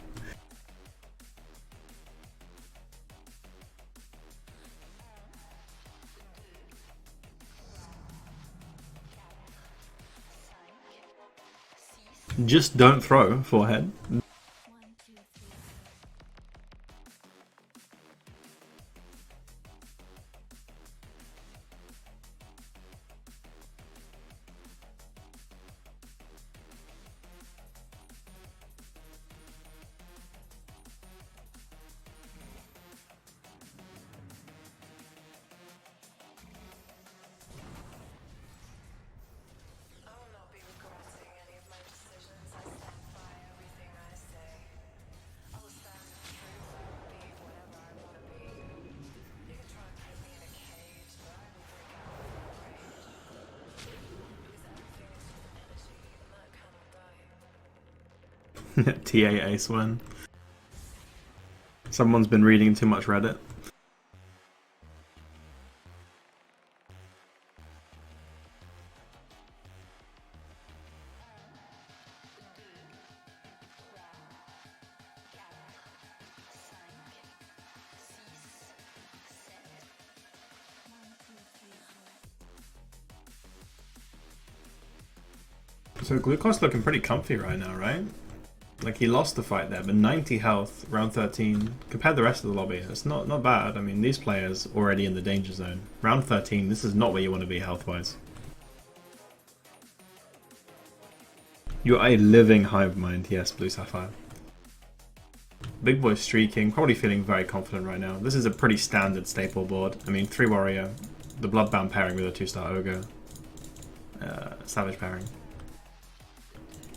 Just don't throw, forehead. TA Ace win. Someone's been reading too much Reddit. So Glucose looking pretty comfy right now, right? Like, he lost the fight there, but 90 health, round 13. Compare the rest of the lobby, it's not bad. I mean, these players already in the danger zone. Round 13, this is not where you want to be health-wise. You are a living hive mind, yes, Blue Sapphire. Big boy streaking, probably feeling very confident right now. This is a pretty standard staple board. I mean, 3 Warrior, the Bloodbound pairing with a 2-star Ogre, Savage pairing.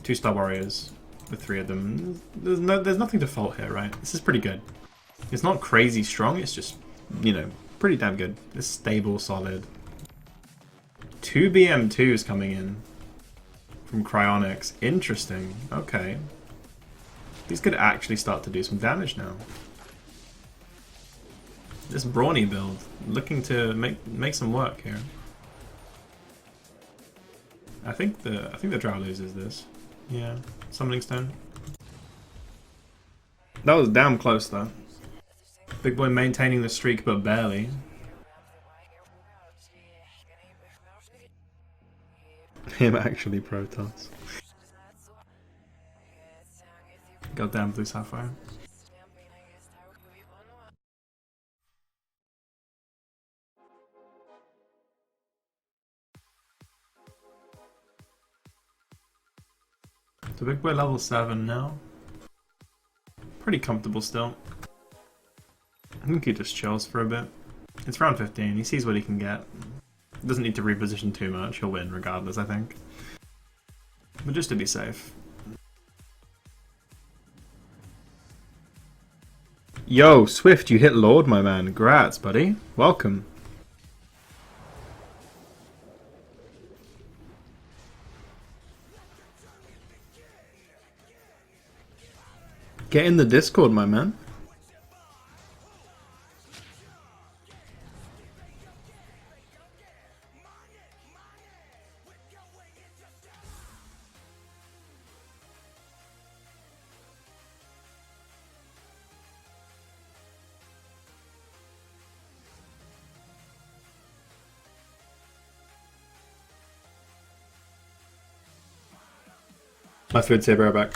2-star Warriors. The 3 of them. There's nothing to fault here, right? This is pretty good. It's not crazy strong, it's just, you know, pretty damn good. It's stable, solid. 2 BM2s coming in from Cryonics. Interesting. Okay. These could actually start to do some damage now. This Brawny build, looking to make some work here. I think the Drow loses this. Yeah, Summoning Stone. That was damn close though. Big boy maintaining the streak, but barely. Him actually Protoss. Goddamn Blue Sapphire. The big boy level 7 now. Pretty comfortable still. I think he just chills for a bit. It's round 15, he sees what he can get. Doesn't need to reposition too much, he'll win regardless, I think. But just to be safe. Yo, Swift, you hit Lord, my man. Grats, buddy. Welcome. Get in the Discord, my man. My food saver back.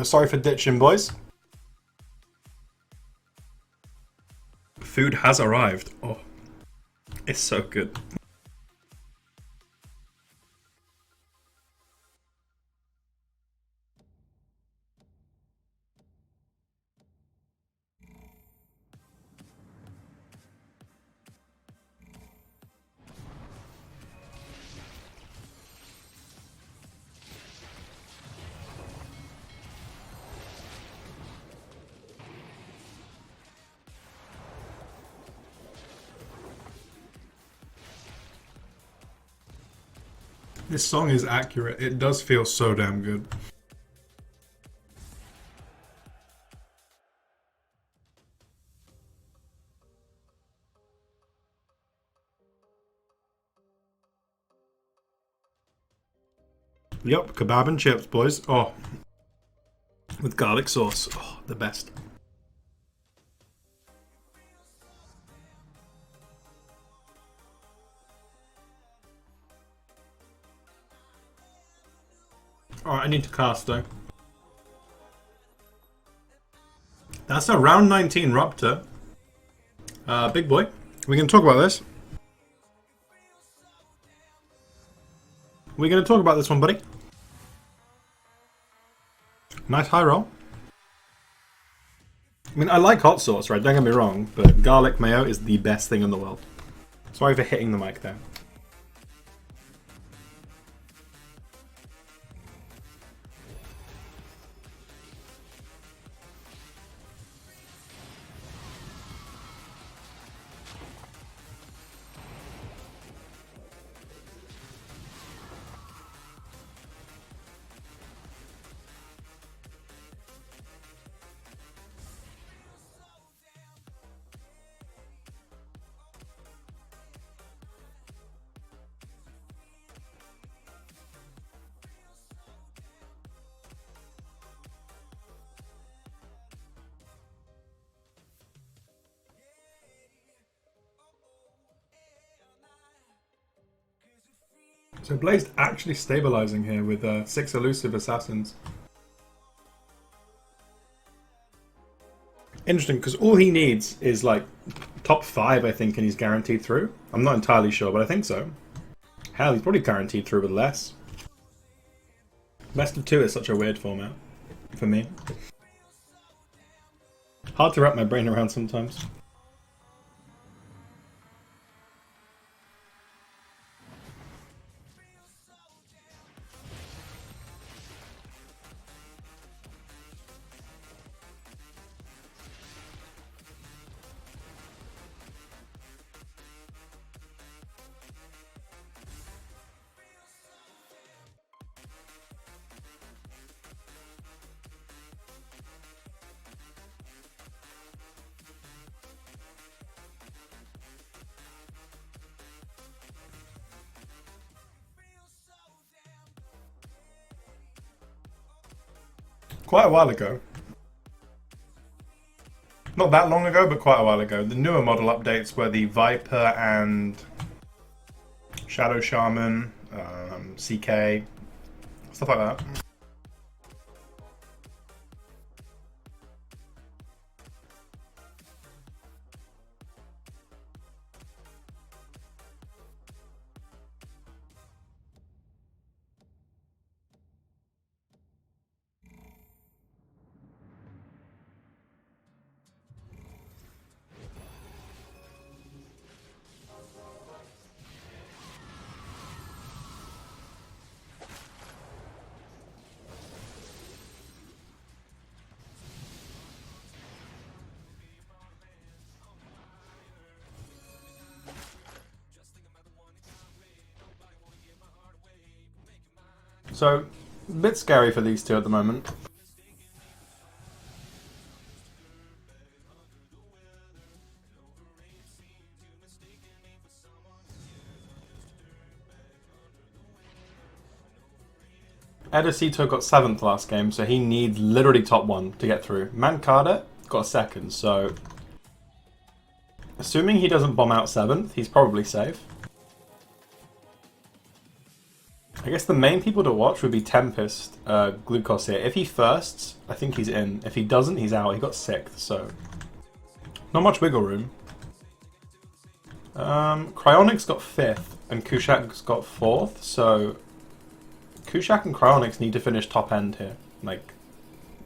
sorry for ditching, boys. Food has arrived. Oh, it's so good. This song is accurate. It does feel so damn good. Yep, kebab and chips, boys. Oh, with garlic sauce. Oh, the best. Alright, I need to cast though. That's a round 19 Ruptor. Big boy. We can talk about this. We're going to talk about this one, buddy. Nice high roll. I mean, I like hot sauce, right? Don't get me wrong, but garlic mayo is the best thing in the world. Sorry for hitting the mic there. So Blaze actually stabilizing here with 6 elusive assassins. Interesting, because all he needs is like top 5, I think, and he's guaranteed through. I'm not entirely sure, but I think so. Hell, he's probably guaranteed through with less. Best of 2 is such a weird format for me. Hard to wrap my brain around sometimes. Quite a while ago. Not that long ago, but quite a while ago. The newer model updates were the Viper and Shadow Shaman, CK, stuff like that. So, a bit scary for these two at the moment. Edicito got 7th last game, so he needs literally top 1 to get through. Mankata got 2nd, so assuming he doesn't bomb out 7th, he's probably safe. I guess the main people to watch would be Tempest, Glucose here. If he firsts, I think he's in. If he doesn't, he's out. He got 6th, so not much wiggle room. Cryonics got 5th, and Kushak's got 4th, so Kushak and Cryonics need to finish top end here, like,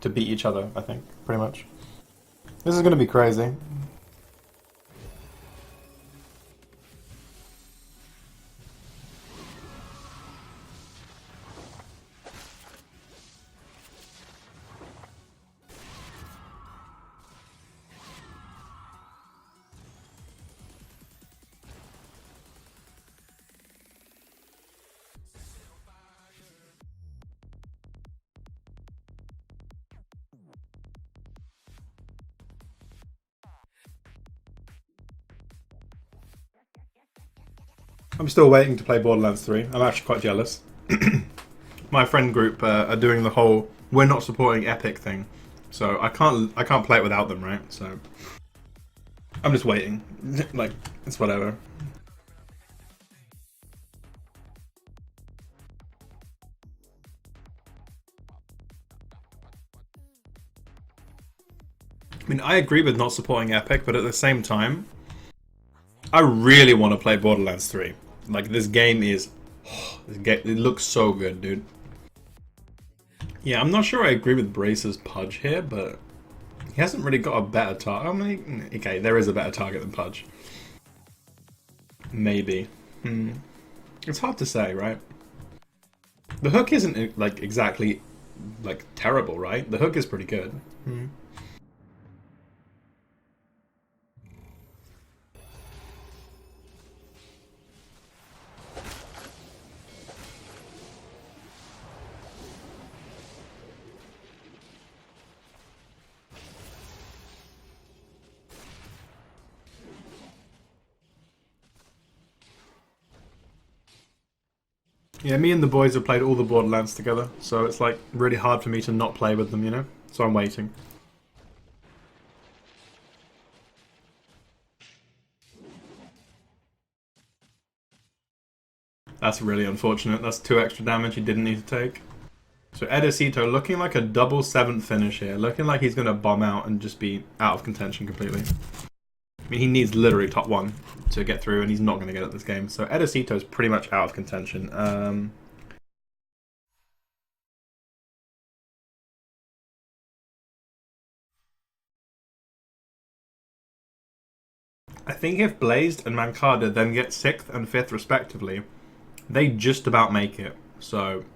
to beat each other, I think, pretty much. This is going to be crazy. I'm still waiting to play Borderlands 3. I'm actually quite jealous. My friend group are doing the whole "we're not supporting Epic" thing, so I can't play it without them, right? So I'm just waiting. Like, it's whatever. I mean, I agree with not supporting Epic, but at the same time, I really want to play Borderlands 3. Like, this game is... it looks so good, dude. Yeah, I'm not sure I agree with Brace's Pudge here, but he hasn't really got a better target. I mean, okay, there is a better target than Pudge. Maybe. It's hard to say, right? The hook isn't, like, exactly, like, terrible, right? The hook is pretty good. Yeah, me and the boys have played all the Borderlands together, so it's like really hard for me to not play with them, you know? So I'm waiting. That's really unfortunate. That's 2 extra damage he didn't need to take. So Edicito looking like a double 7th finish here. Looking like he's going to bomb out and just be out of contention completely. I mean, he needs literally top 1 to get through, and he's not going to get at this game. So Edicito's pretty much out of contention. I think if Blazed and Mankada then get 6th and 5th respectively, they just about make it. So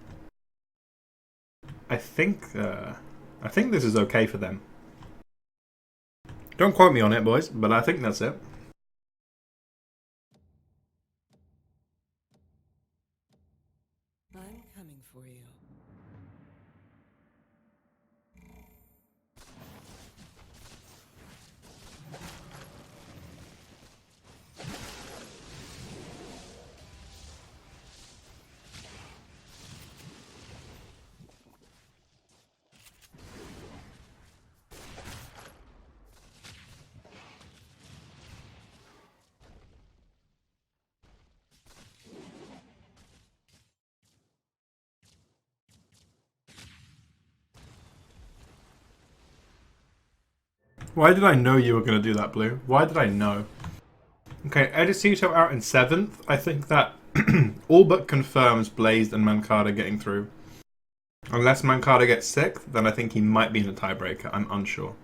I think this is okay for them. Don't quote me on it, boys, but I think that's it. I'm coming for you. Why did I know you were going to do that, Blue? Why did I know? Okay, Edicito out in 7th. I think that all but confirms Blazed and Mankada getting through. Unless Mankada gets 6th, then I think he might be in a tiebreaker. I'm unsure.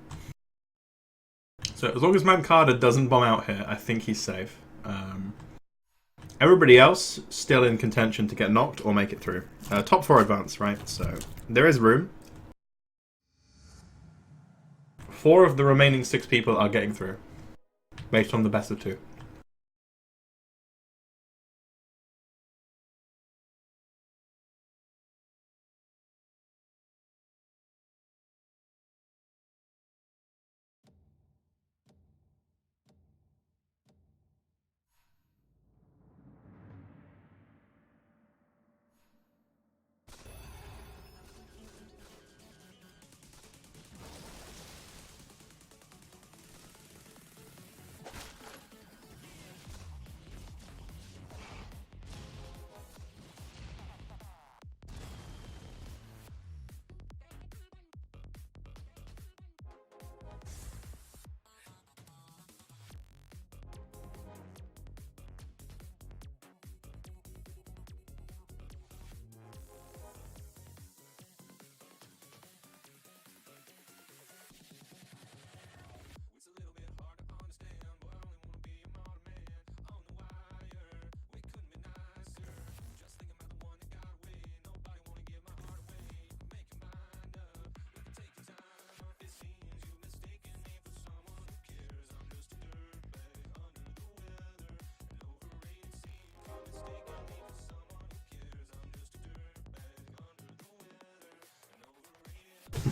So as long as Mankada doesn't bomb out here, I think he's safe. Everybody else still in contention to get knocked or make it through. Top 4 advance, right? So there is room. 4 of the remaining 6 people are getting through, based on the best of 2.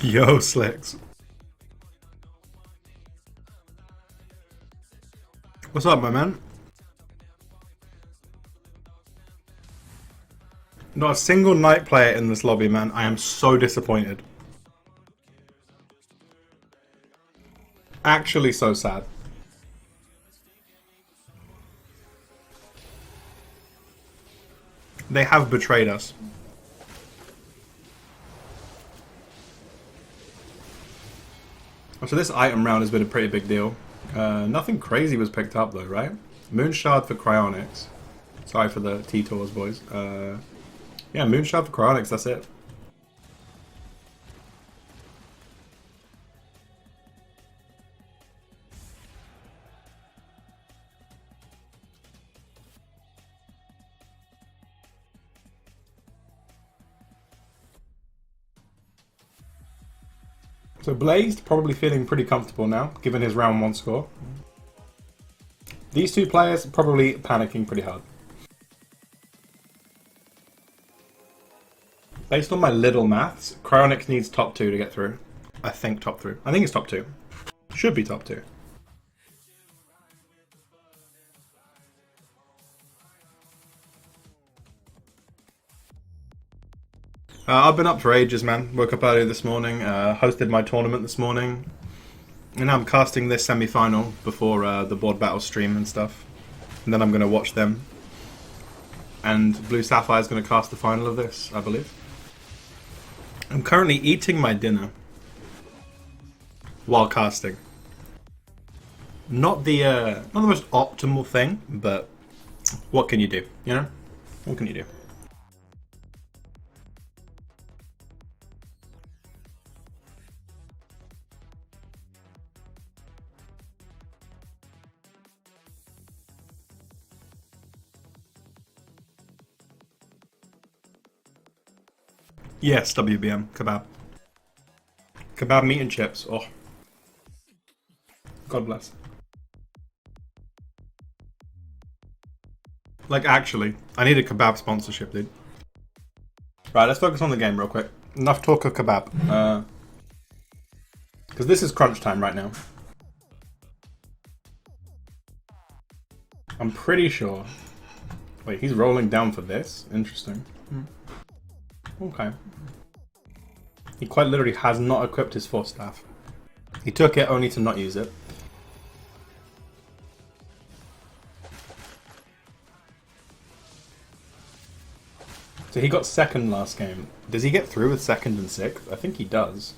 Yo, Slicks. What's up, my man? Not a single Knight player in this lobby, man. I am so disappointed. Actually so sad. They have betrayed us. So this item round has been a pretty big deal. Nothing crazy was picked up though, right? Moonshard for Cryonics. Sorry for the T-Tours, boys. Yeah, Moonshard for Cryonics, that's it. So Blazed probably feeling pretty comfortable now, given his round 1 score. These two players probably panicking pretty hard. Based on my little maths, Cryonics needs top 2 to get through. I think top 3. I think it's top 2. Should be top 2. I've been up for ages, man. Woke up early this morning, hosted my tournament this morning, and now I'm casting this semi-final before the board battle stream and stuff. And then I'm going to watch them. And Blue Sapphire is going to cast the final of this, I believe. I'm currently eating my dinner while casting. Not the most optimal thing, but what can you do? You know, what can you do? Yes, WBM, kebab. Kebab meat and chips, oh. God bless. Like, actually, I need a kebab sponsorship, dude. Right, let's focus on the game real quick. Enough talk of kebab. Because this is crunch time right now. I'm pretty sure... Wait, he's rolling down for this? Interesting. Okay. He quite literally has not equipped his Force Staff. He took it only to not use it. So he got second last game. Does he get through with second and sixth? I think he does.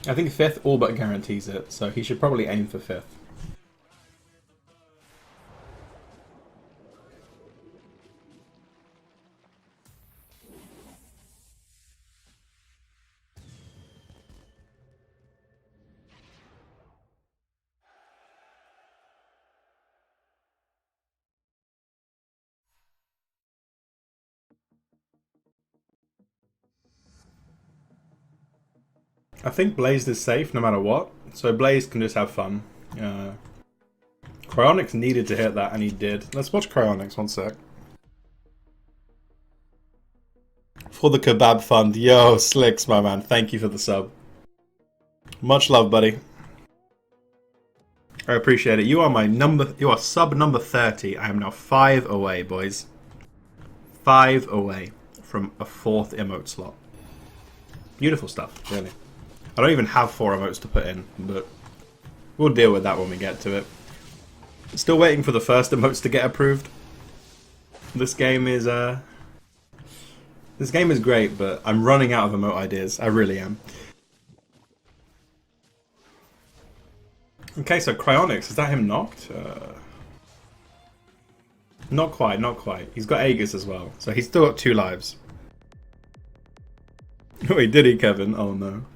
I think fifth all but guarantees it, so he should probably aim for fifth. I think Blazed is safe no matter what, so Blazed can just have fun. Cryonics needed to hit that, and he did. Let's watch Cryonics, one sec. For the kebab fund. Yo, Slicks, my man. Thank you for the sub. Much love, buddy. I appreciate it. You are sub number 30. I am now 5 away, boys. 5 away from a 4th emote slot. Beautiful stuff, really. I don't even have 4 emotes to put in, but we'll deal with that when we get to it. Still waiting for the first emotes to get approved. This game is great, but I'm running out of emote ideas. I really am. Okay, so Cryonics, is that him knocked? Not quite, not quite. He's got Aegis as well, so he's still got 2 lives. Wait, did he, Kevin? Oh no.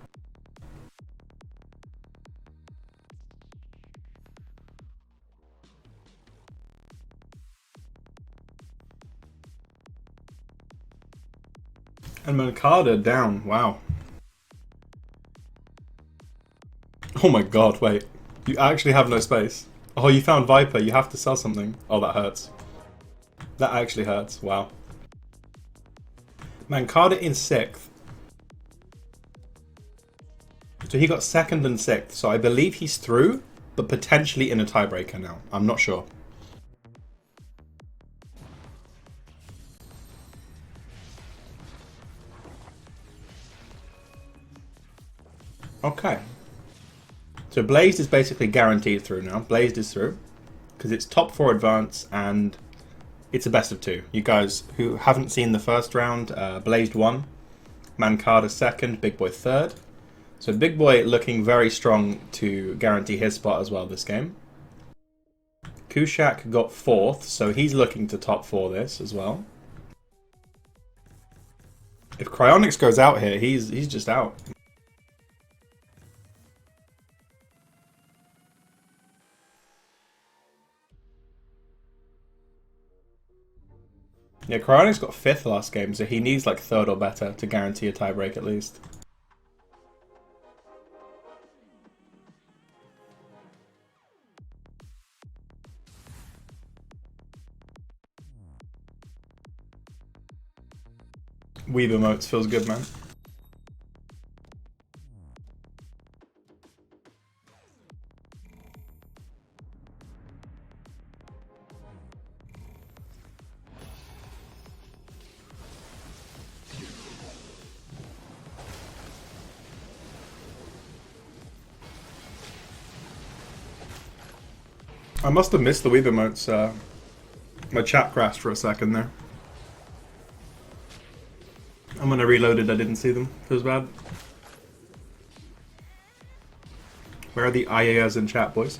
And Mankada down, wow. Oh my god, wait. You actually have no space. Oh, you found Viper, you have to sell something. Oh, that hurts. That actually hurts, wow. Mankada in 6th. So he got 2nd and 6th, so I believe he's through, but potentially in a tiebreaker now. I'm not sure. Okay. So Blazed is basically guaranteed through now. Blazed is through, because it's top 4 advance, and it's a best of 2. You guys who haven't seen the first round, Blazed won, Mankada 2nd, Big Boy 3rd. So Big Boy looking very strong to guarantee his spot as well this game. Kushak got 4th, so he's looking to top 4 this as well. If Cryonics goes out here, he's just out. Yeah, Cryonics got 5th last game, so he needs like 3rd or better to guarantee a tiebreak at least. Weeb emotes feels good, man. I must have missed the Weeb emotes. My chat crashed for a second there. And when I reloaded, I didn't see them. Feels bad. Where are the IAs in chat, boys?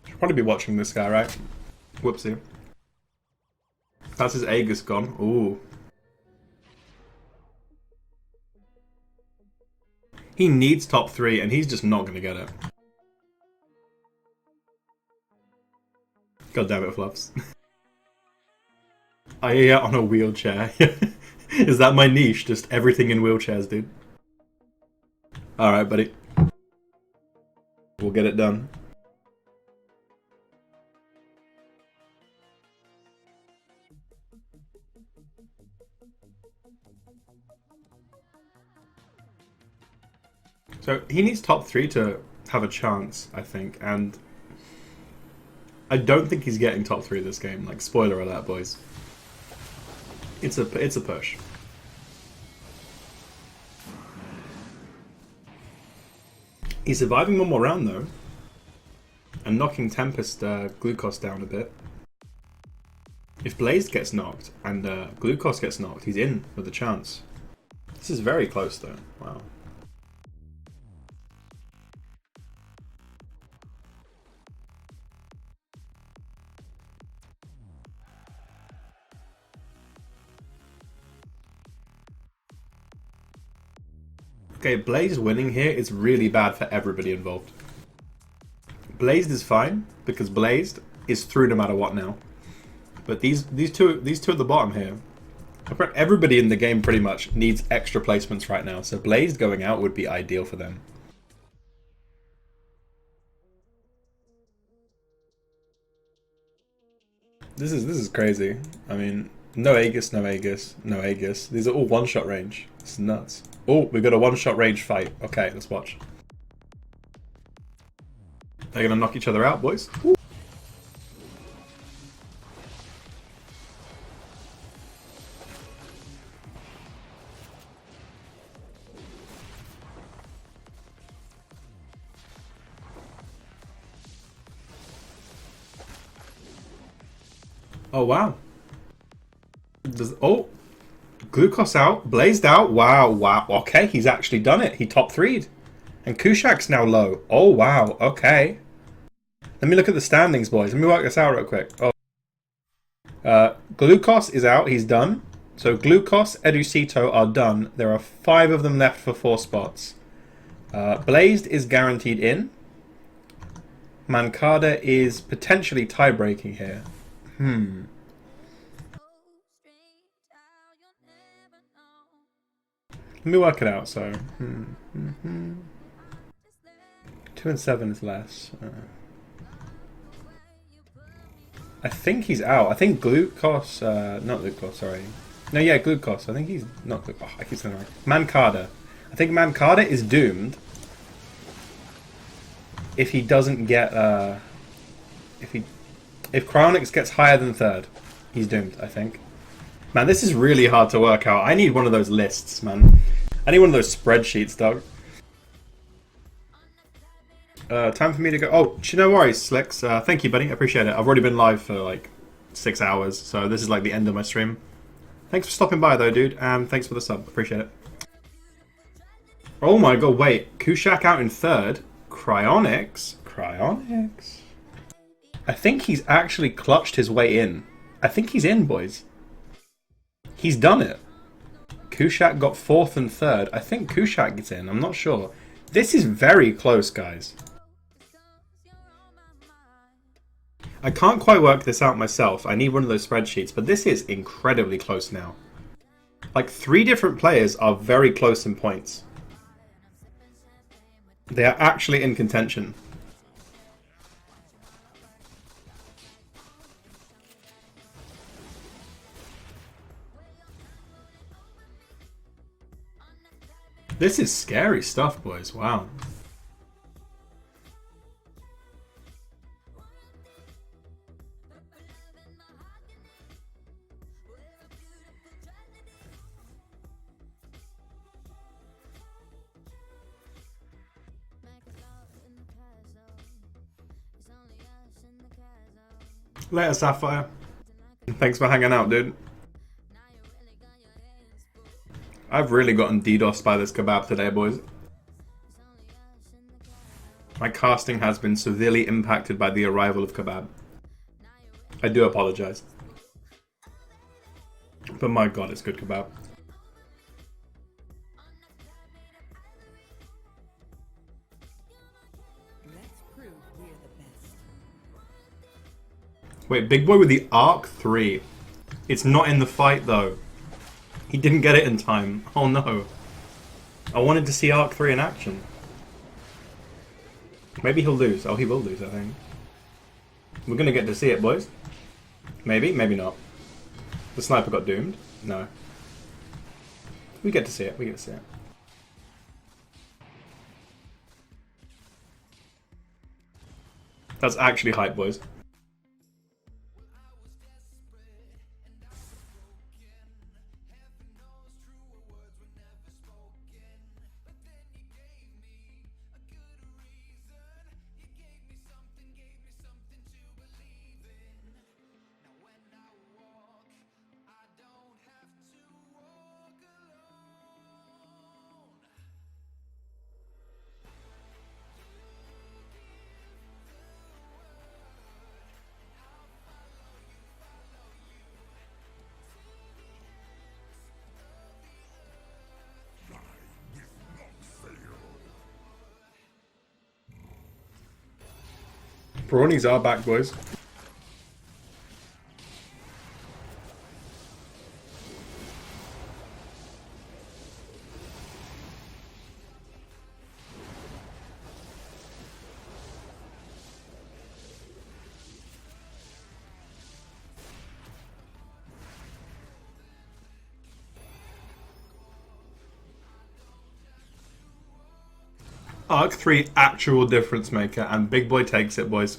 Should probably be watching this guy, right? Whoopsie. That's his Aegis gone. Ooh. He needs top 3, and he's just not going to get it. God damn it, Fluffs. I on a wheelchair. Is that my niche? Just everything in wheelchairs, dude. Alright, buddy. We'll get it done. So he needs top 3 to have a chance, I think, and I don't think he's getting top 3 this game. Like, spoiler alert, boys. It's a push. He's surviving one more round though, and knocking Tempest Glucose down a bit. If Blaze gets knocked and Glucose gets knocked, he's in with a chance. This is very close though. Wow. Okay, Blaze winning here is really bad for everybody involved. Blazed is fine because Blazed is through no matter what now. But these two at the bottom here, everybody in the game pretty much needs extra placements right now. So Blazed going out would be ideal for them. This is crazy. I mean, no Aegis, no Aegis, no Aegis. These are all one-shot range. It's nuts. Oh, we got a one-shot range fight. Okay, let's watch. They're gonna knock each other out, boys. Ooh. Oh wow. Oh, Glucose out, Blazed out. Wow, wow. Okay, he's actually done it. He top 3'd. And Kushak's now low. Oh wow, okay. Let me look at the standings, boys. Let me work this out real quick. Oh. Glucose is out, he's done. So Glucose, Educito are done. There are 5 of them left for 4 spots. Blazed is guaranteed in. Mankada is potentially tie-breaking here. Let me work it out, so... 2 and 7 is less. I think he's out. I think Glucose, not Glucose, sorry. No, yeah, Glucose. I think he's not Glucose. Oh, I keep saying that right. Mancada. I think Mancada is doomed if he doesn't get, if Cryonix gets higher than third, he's doomed, I think. Man, this is really hard to work out. I need one of those lists, man. I need one of those spreadsheets, dog. Time for me to go. Oh, no worries, Slicks. Thank you, buddy. I appreciate it. I've already been live for like 6 hours, so this is like the end of my stream. Thanks for stopping by, though, dude. Thanks for the sub. Appreciate it. Oh my god, wait. Kushak out in third. Cryonix? Cryonix? I think he's actually clutched his way in. I think he's in, boys. He's done it. Kushak got fourth and third. I think Kushak gets in. I'm not sure. This is very close, guys. I can't quite work this out myself. I need one of those spreadsheets, but this is incredibly close now. Like, 3 different players are very close in points. They are actually in contention. This is scary stuff, boys. Wow. Later, Sapphire. Thanks for hanging out, dude. I've really gotten DDoSed by this kebab today, boys. My casting has been severely impacted by the arrival of kebab. I do apologize. But my god, it's good kebab. Wait, Big Boy with the Arc 3. It's not in the fight, though. He didn't get it in time. Oh, no. I wanted to see Arc 3 in action. Maybe he'll lose. Oh, he will lose, I think. We're going to get to see it, boys. Maybe, maybe not. The sniper got doomed. No. We get to see it. We get to see it. That's actually hype, boys. Brawnies are back, boys. Arc 3 actual difference maker, and Big Boy takes it, boys.